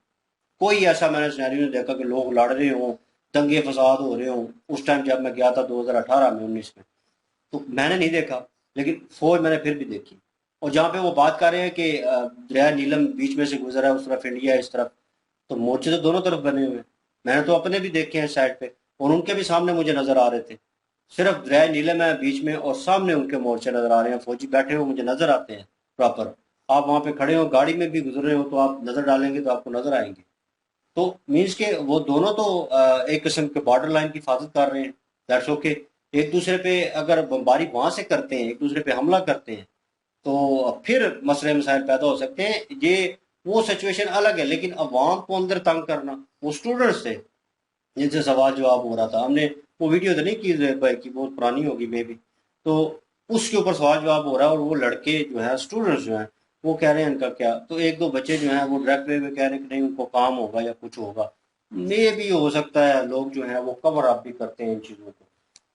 कोई ऐसा मैंने सिनेरियो नहीं देखा कि लोग लड़ रहे हों, दंगे फसाद हो रहे हों। उस टाइम जब मैं गया था 2018 में 19 में, तो मैंने नहीं देखा, लेकिन फौज मैंने फिर भी देखी। और जहाँ पे वो बात कर रहे हैं कि दरिया नीलम बीच में से गुजरा है, उस तरफ इंडिया है, इस तरफ, तो मोर्चे तो दोनों तरफ बने हुए हैं। मैंने तो अपने भी देखे हैं साइड पे, और उनके भी सामने मुझे नजर आ रहे थे। सिर्फ दरिया नीलम है बीच में, और सामने उनके मोर्चे नजर आ रहे हैं, फौजी बैठे हुए मुझे नजर आते हैं प्रॉपर। आप वहां पे खड़े हो, गाड़ी में भी गुजर रहे हो, तो आप नजर डालेंगे तो आपको नजर आएंगे। तो मीन्स के वो दोनों तो एक किस्म के बॉर्डर लाइन की हिफाजत कर रहे हैं, दैट्स ओके। एक दूसरे पे अगर बमबारी वहां से करते हैं, एक दूसरे पे हमला करते हैं, तो फिर मसले मसाइल पैदा हो सकते हैं। ये वो सिचुएशन अलग है, लेकिन अवाम को अंदर तंग करना, वो स्टूडेंट्स थे जिनसे सवाल जवाब हो रहा था, हमने वो वीडियो तो नहीं की ज़ुहैब भाई की, बहुत पुरानी होगी मे भी, तो उसके ऊपर सवाल जवाब हो रहा है, और वो लड़के जो है स्टूडेंट्स जो हैं वो कह रहे हैं इनका क्या, तो एक दो बच्चे जो हैं वो डायरेक्ट वे में कह रहे हैं कि नहीं उनको काम होगा या कुछ होगा। मे भी हो सकता है लोग जो है वो कवर अप भी करते हैं इन चीज़ों को।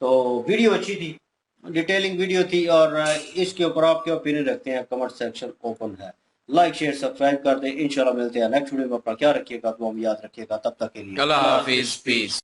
तो वीडियो अच्छी थी, डिटेलिंग वीडियो थी, और इसके ऊपर आप क्या ओपिनियन रखते हैं, कमेंट सेक्शन ओपन है। लाइक शेयर सब्सक्राइब कर दें। इंशाल्लाह मिलते हैं नेक्स्ट वीडियो में। अपना क्या रखिएगा, दुआ में याद रखिएगा। तब तक के लिए अल्लाह हाफिज, पीस।